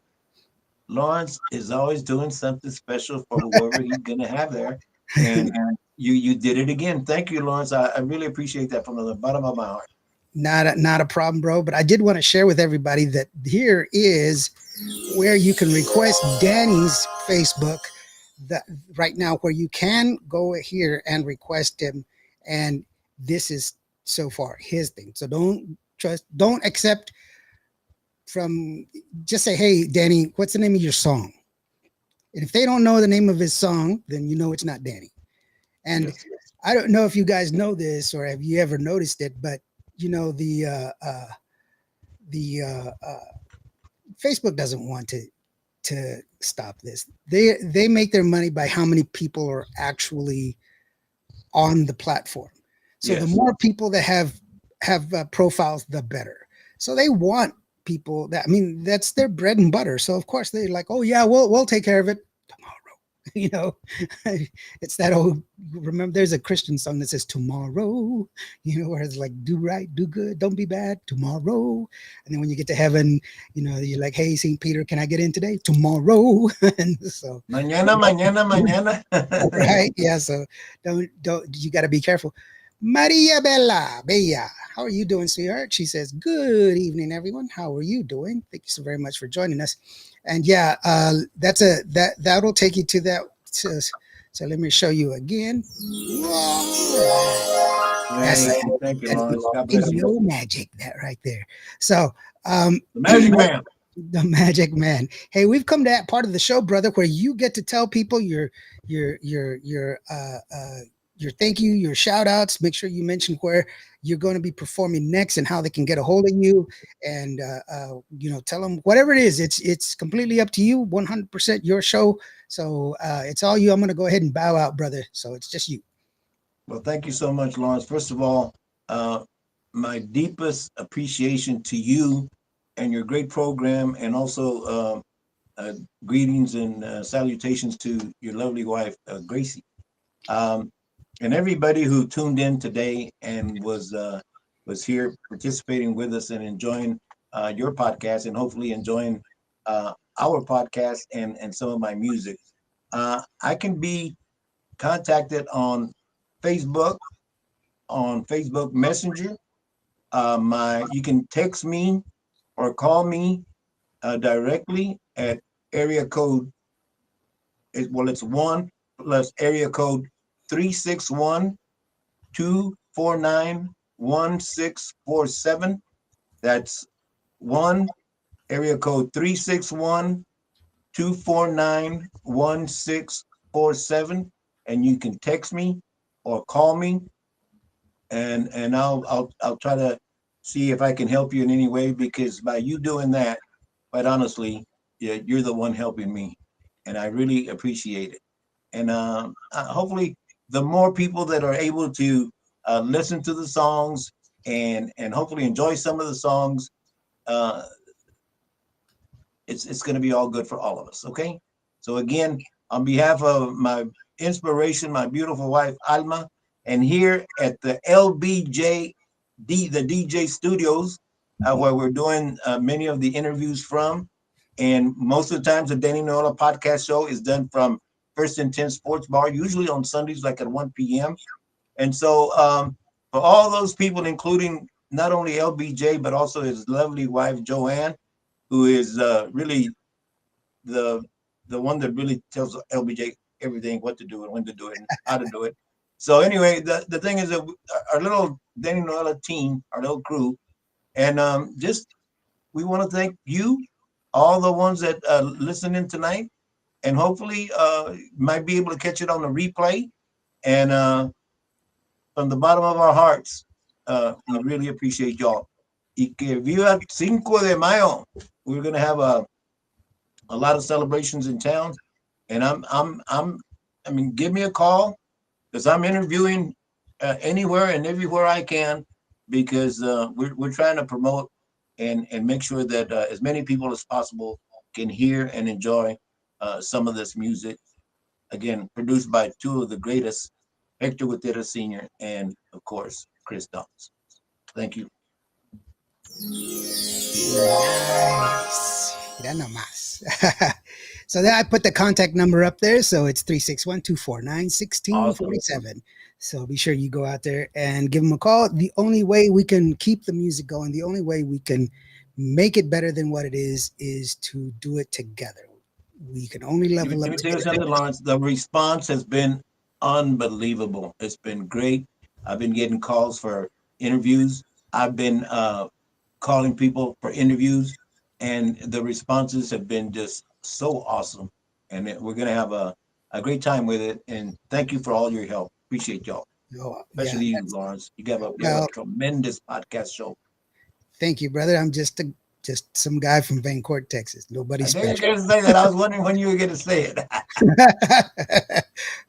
Lawrence is always doing something special for whoever he's gonna have there. And you did it again. Thank you, Lawrence. I really appreciate that from the bottom of my heart. Not a problem, bro. But I did want to share with everybody that here is where you can request Danny's Facebook that right now, where you can go here and request him. And this is so far his thing. So don't accept from, just say, hey, Danny, what's the name of your song? And if they don't know the name of his song, then you know it's not Danny. And Yes. I don't know if you guys know this or have you ever noticed it, but you know the Facebook doesn't want to stop this. They make their money by how many people are actually on the platform. So the Yes. more people that have profiles, the better. So they want people that, I mean, that's their bread and butter. So of course they're like, oh yeah, we'll take care of it tomorrow. You know, it's that old, remember there's a Christian song that says tomorrow, you know, where it's like, do right, do good, don't be bad tomorrow. And then when you get to heaven, you know, you're like, hey, St. Peter, can I get in today? Tomorrow. And so Mañana, mañana, mañana. right, yeah, so don't you got to be careful. Maria Bella, how are you doing, sweetheart? She says, good evening, everyone. How are you doing? Thank you so very much for joining us. And yeah, that'll take you to that. So let me show you again. That's Thank you, Lawrence. God the bless you. magic, that right there. So The Magic Man. the magic man. Hey, we've come to that part of the show, brother, where you get to tell people your thank you, your shout outs. Make sure you mention where you're going to be performing next and how they can get a hold of you, and you know, tell them whatever it is. It's completely up to you, 100% your show. So it's all you. I'm going to go ahead and bow out, brother. So it's just you. Well, thank you so much, Lawrence. First of all, my deepest appreciation to you and your great program, and also greetings and salutations to your lovely wife, Gracie, and everybody who tuned in today and was here participating with us and enjoying your podcast, and hopefully enjoying our podcast and some of my music. I can be contacted on Facebook, on Facebook Messenger. You can text me or call me directly at area code. It's 1 plus area code 361-249-1647. That's 1 area code 361-249-1647. And you can text me or call me, and I'll try to see if I can help you in any way, because by you doing that, quite honestly, yeah, you're the one helping me, and I really appreciate it. And hopefully, the more people that are able to listen to the songs and hopefully enjoy some of the songs, uh, it's going to be all good for all of us. Okay. So again, on behalf of my inspiration, my beautiful wife Alma, and here at the LBJ, the DJ Studios, where we're doing many of the interviews from, and most of the times the Danny Noyola podcast show is done from First and 10 Sports Bar, usually on Sundays, like at 1 p.m. And so for all those people, including not only LBJ, but also his lovely wife, Joanne, who is really the one that really tells LBJ everything, what to do and when to do it and how to do it. So anyway, the thing is that our little Danny Noyola team, our little crew, and just we want to thank you, all the ones that listening tonight, and hopefully might be able to catch it on the replay. And from the bottom of our hearts, we really appreciate y'all. Y que viva 5 de Mayo. We're gonna have a lot of celebrations in town, and I mean, give me a call, because I'm interviewing anywhere and everywhere I can, because we're trying to promote and make sure that as many people as possible can hear and enjoy some of this music. Again, produced by two of the greatest Hector Gutierrez Sr., and of course, Chris Dawes. Thank you. Nice. Mira nomás. So then I put the contact number up there. So it's 361-249-1647. So be sure you go out there and give them a call. The only way we can keep the music going, the only way we can make it better than what it is to do it together. We can only level Let up me tell you together. something, Lawrence. The response has been unbelievable. It's been great. I've been getting calls for interviews. I've been calling people for interviews, and the responses have been just so awesome. And we're going to have a great time with it. And thank you for all your help. Appreciate y'all, Oh, especially yeah, you, Lawrence. You have a well, tremendous podcast show. thank you, brother. I'm just some guy from Vancourt, Texas. Nobody I knew you were special. going to say that. I was wondering when you were going to say it.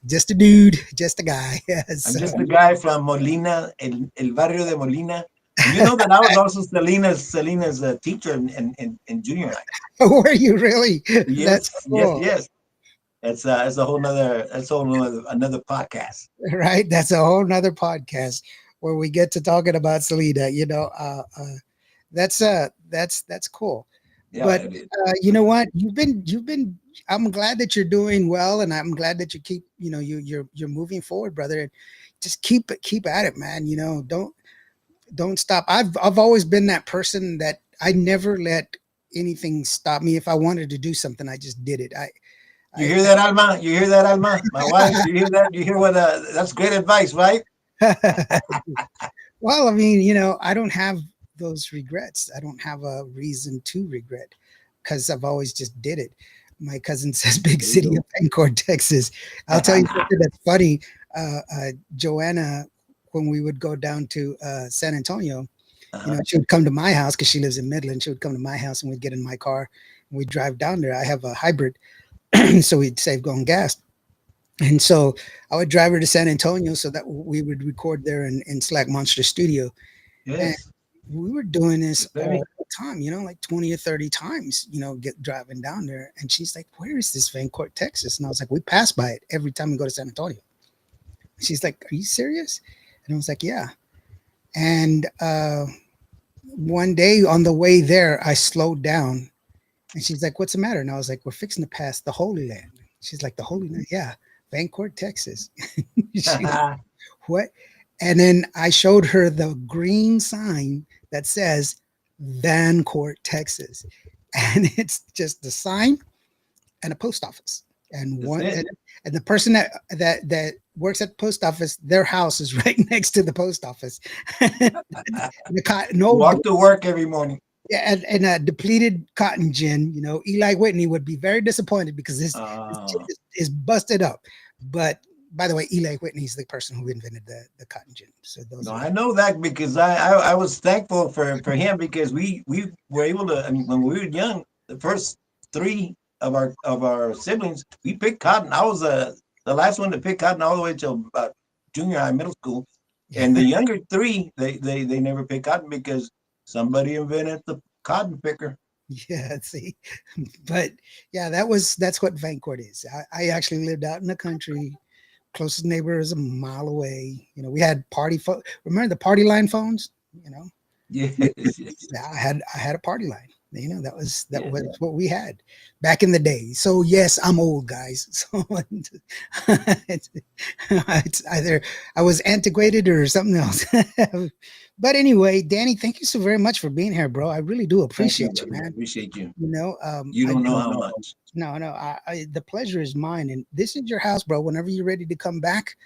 Just a dude, just a guy. I'm So, just a guy from Molina, el barrio de Molina. And you know that I was also Selena's teacher in junior high. were you really? That's Yes, yes, cool. yes. That's a whole nother another podcast. Right? That's a whole nother podcast where we get to talking about Selena. That's cool. Yeah, But it is. you know what? You've been. I'm glad that you're doing well, and I'm glad that you keep. You're moving forward, brother. And just keep at it, man. Don't stop. I've always been that person that I never let anything stop me. If I wanted to do something, I just did it. You hear that, Alma? You hear that, Alma? My wife. You hear that? You hear what? That's great advice, right? Well, I mean, I don't have those regrets. I don't have a reason to regret because I've always just did it. My cousin says big There you city go. of Vancourt, Texas. I'll tell you something that's funny. Joanna, when we would go down to San Antonio, she would come to my house because she lives in Midland. She would come to my house and we'd get in my car and we'd drive down there. I have a hybrid, so we'd save on gas. And so I would drive her to San Antonio so that we would record there in Slack Monster Studio. Yes. We were doing this Baby. all the time, like 20 or 30 times, get driving down there. And she's like, where is this Vancourt, Texas? And I was like, we pass by it every time we go to San Antonio. She's like, are you serious? And I was like, yeah. And one day on the way there, I slowed down and she's like, what's the matter? And I was like, we're fixing to pass the Holy Land. She's like, the Holy Land? Yeah. Vancourt, Texas. What? And then I showed her the green sign that says Vancourt, Texas. And it's just the sign and a post office. And and the person that works at the post office, their house is right next to the post office. Walk to work every morning. Yeah, and a depleted cotton gin. Eli Whitney would be very disappointed because this is busted up. But by the way, Eli Whitney is the person who invented the cotton gin. So I know that because I was thankful for him because we were able to. I mean, when we were young, the first three of our siblings, we picked cotton. I was the last one to pick cotton all the way till about junior high, middle school, and the younger three they never picked cotton because somebody invented the cotton picker. Yeah, see, but yeah, that's what Vancourt is. I actually lived out in the country. Closest neighbor is a mile away. We had remember the party line phones? Yes. Yeah, I had a party line. That was what we had back in the day. So yes, I'm old, guys. So it's either I was antiquated or something else. But anyway, Danny, thank you so very much for being here, bro. I really do appreciate you, man. Appreciate you. You don't know how much. No, the pleasure is mine. And this is your house, bro. Whenever you're ready to come back,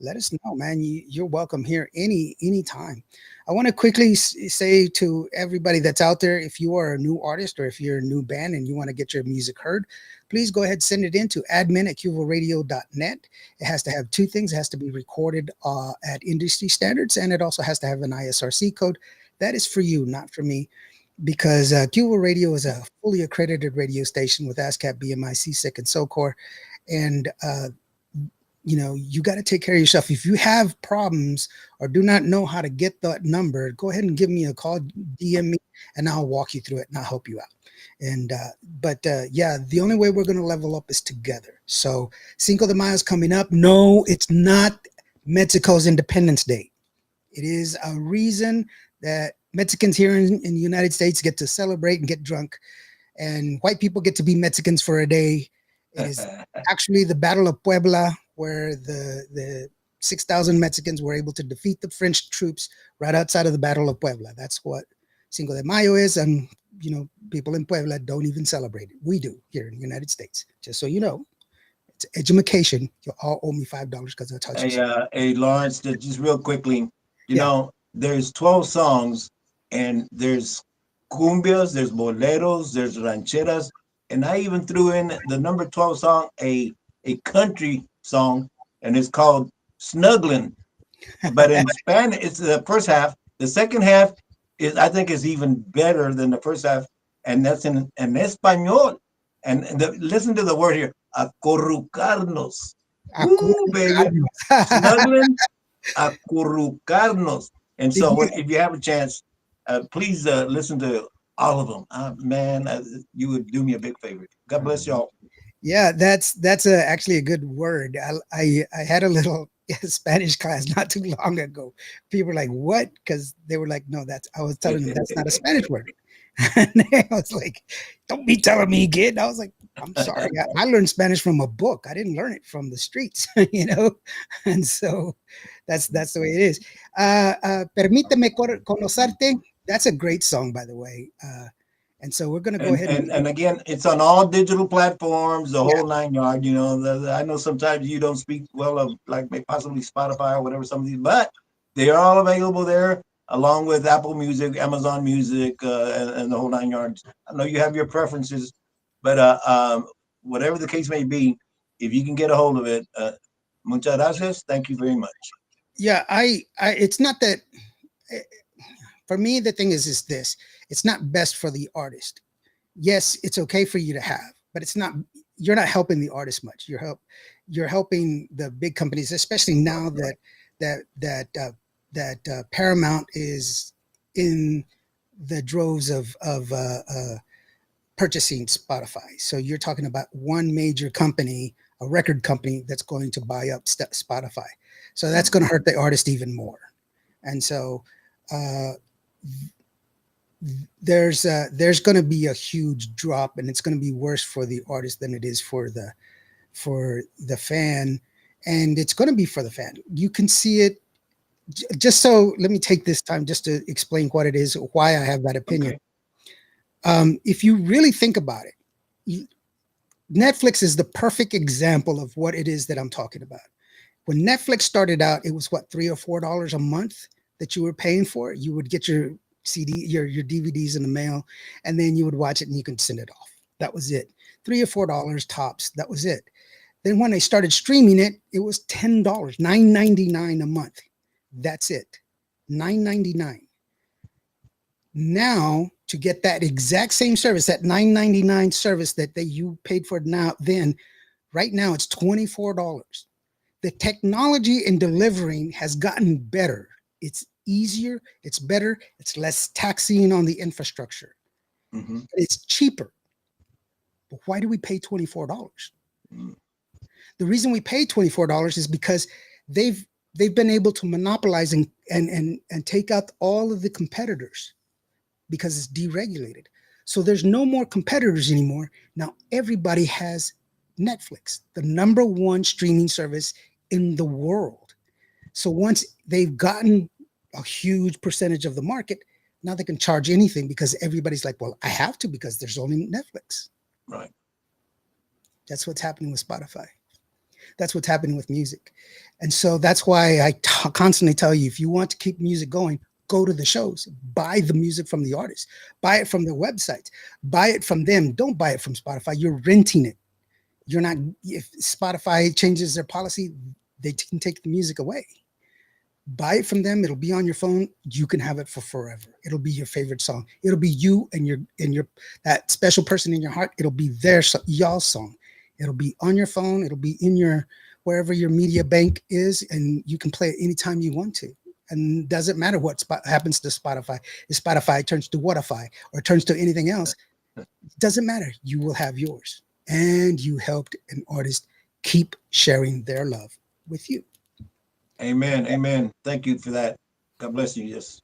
let us know, man. You're welcome here anytime. I want to quickly say to everybody that's out there, if you are a new artist or if you're a new band and you want to get your music heard, please go ahead, send it in to admin@qvradio.net. It has to have two things. It has to be recorded at industry standards, and it also has to have an ISRC code. That is for you, not for me, because QVO Radio is a fully accredited radio station with ASCAP, BMI, CSIC, and SOCOR. And you got to take care of yourself. If you have problems or do not know how to get that number, go ahead and give me a call, DM me, and I'll walk you through it and I'll help you out. And the only way we're going to level up is together. So Cinco de Mayo is coming up. No, it's not Mexico's Independence Day. It is a reason that Mexicans here in the United States get to celebrate and get drunk, and white people get to be Mexicans for a day. It is actually the Battle of Puebla, where the 6,000 Mexicans were able to defeat the French troops right outside of the Battle of Puebla. That's what Cinco de Mayo is, and people in Puebla don't even celebrate it. We do here in the United States. Just so you know, it's education. You all owe me $5 because I taught you. Hey, Lawrence, just real quickly, there's 12 songs, and there's cumbias, there's boleros, there's rancheras, and I even threw in the number 12 song, a country song, and it's called Snuggling. But in Spanish, it's the first half. The second half I think is even better than the first half, and that's in Espanol. And listen to the word here, acurrucarnos. Ooh, baby. Snuggling, acurrucarnos. And so if you have a chance, please listen to all of them. Man, you would do me a big favor. God bless y'all. Yeah, that's actually a good word. I had a little Spanish class not too long ago. People were like, "What?" Because they were like, "No, I was telling them that's not a Spanish word." And I was like, "Don't be telling me, kid." I was like, "I'm sorry. I learned Spanish from a book. I didn't learn it from the streets, And so that's the way it is. Permíteme conocerte. That's a great song, by the way. And so we're going to go ahead. And again, it's on all digital platforms, the whole 9 yard. I know sometimes you don't speak well of like possibly Spotify or whatever, some of these, but they are all available there, along with Apple Music, Amazon Music, and the whole 9 yards. I know you have your preferences, but whatever the case may be, if you can get a hold of it, muchas gracias. Thank you very much. Yeah, it's not that. For me, the thing is this: it's not best for the artist. Yes, it's okay for you to have, but it's not. You're not helping the artist much. You're helping the big companies, especially now that Paramount is in the droves of purchasing Spotify. So you're talking about one major company, a record company, that's going to buy up Spotify. So that's going to hurt the artist even more. And so there's going to be a huge drop, and it's going to be worse for the artist than it is for the fan. And it's going to be for the fan. You can see it. Just so let me take this time just to explain what it is, why I have that opinion. Okay. If you really think about it, Netflix is the perfect example of what it is that I'm talking about. When Netflix started out, it was what, $3 or $4 a month that you were paying for. You would get your CD, your DVDs in the mail, and then you would watch it and you could send it off. That was it. $3 or $4 tops. That was it. Then when they started streaming it, it was $10, $9.99 a month. That's it. $9.99. Now, to get that exact same service, that $9.99 service that you paid for right now it's $24. The technology in delivering has gotten better. It's easier, it's better, it's less taxing on the infrastructure. Mm-hmm. It's cheaper. But why do we pay $24? Mm-hmm. The reason we pay $24 is because they've been able to monopolize and take out all of the competitors because it's deregulated. So there's no more competitors anymore. Now everybody has Netflix, the number one streaming service in the world. So once they've gotten a huge percentage of the market, now they can charge anything because everybody's like, well, I have to because there's only Netflix. Right. That's what's happening with Spotify. That's what's happening with music. And so that's why I constantly tell you, if you want to keep music going, go to the shows, buy the music from the artists, buy it from their websites, buy it from them. Don't buy it from Spotify. You're renting it. You're not, if Spotify changes their policy, they can take the music away. Buy it from them. It'll be on your phone. You can have it for forever. It'll be your favorite song. It'll be you and your that special person in your heart. It'll be y'all's song. It'll be on your phone. It'll be in wherever your media bank is, and you can play it anytime you want to. And it doesn't matter what happens to Spotify. If Spotify turns to Whatify or turns to anything else, it doesn't matter. You will have yours. And you helped an artist keep sharing their love with you. Amen. Amen. Thank you for that. God bless you. Yes.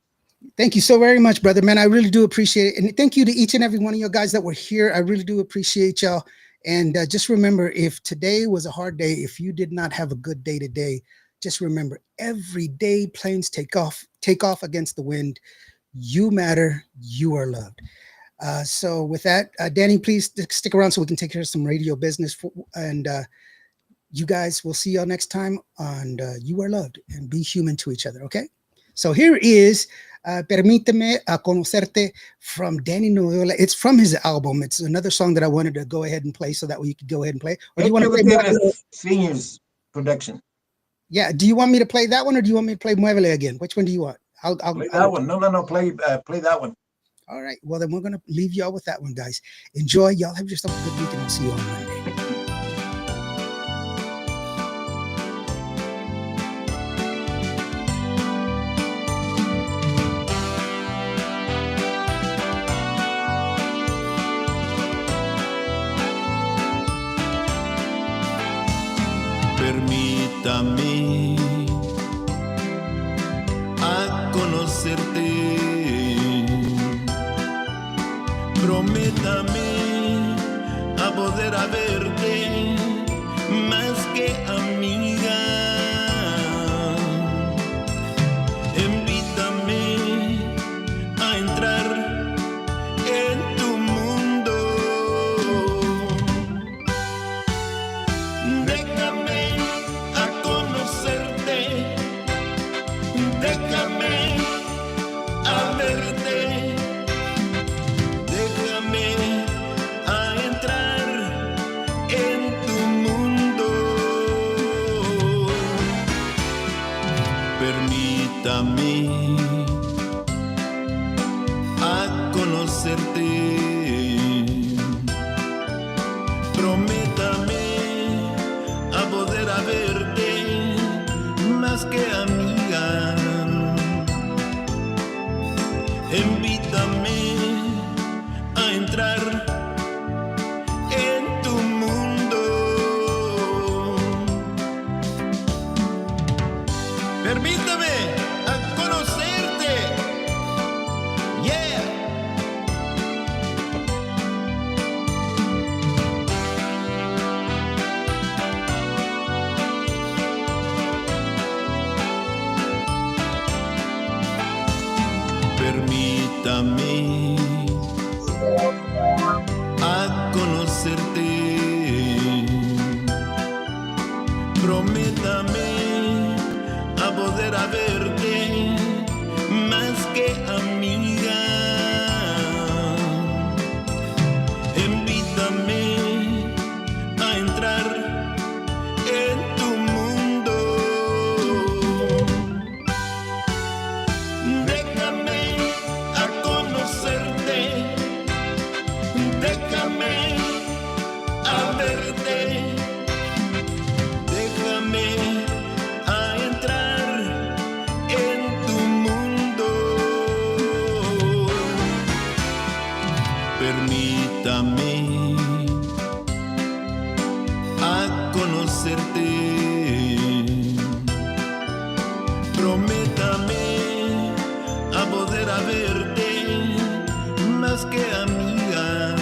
Thank you so very much, brother, man. I really do appreciate it. And thank you to each and every one of you guys that were here. I really do appreciate y'all. And just remember, if today was a hard day, if you did not have a good day today, just remember, every day planes take off against the wind. You matter. You are loved. So with that, Danny, please stick around so we can take care of some radio business. And you guys, we'll see y'all next time on You Are Loved, and be human to each other, okay? So here is Permíteme a Conocerte from Danny Noyola. It's from his album. It's another song that I wanted to go ahead and play so that you could go ahead and play. Or do you want to play Seniors production? Yeah. Do you want me to play that one, or do you want me to play Muévele again? Which one do you want? I'll play that one. No. Play that one. All right. Well, then we're going to leave y'all with that one, guys. Enjoy. Y'all have yourself a good week, and I'll see you on Monday. Permítame a conocerte, prométame a poder haberte más que amiga, invítame a entrar en tu mundo, déjame a conocerte, déjame a verte, déjame a entrar en tu mundo, permítame a conocerte, prométame a poder haberte más que amiga, invítame a entrar en tu mundo, permítame a conocerte, yeah. Permítame a conocerte, prométame a poder haberte más que amiga, invítame a entrar en tu mundo, déjame a conocerte, déjame a verte, déjame a entrar en tu mundo, permítame a conocerte, prométame a poder haberte más que amiga,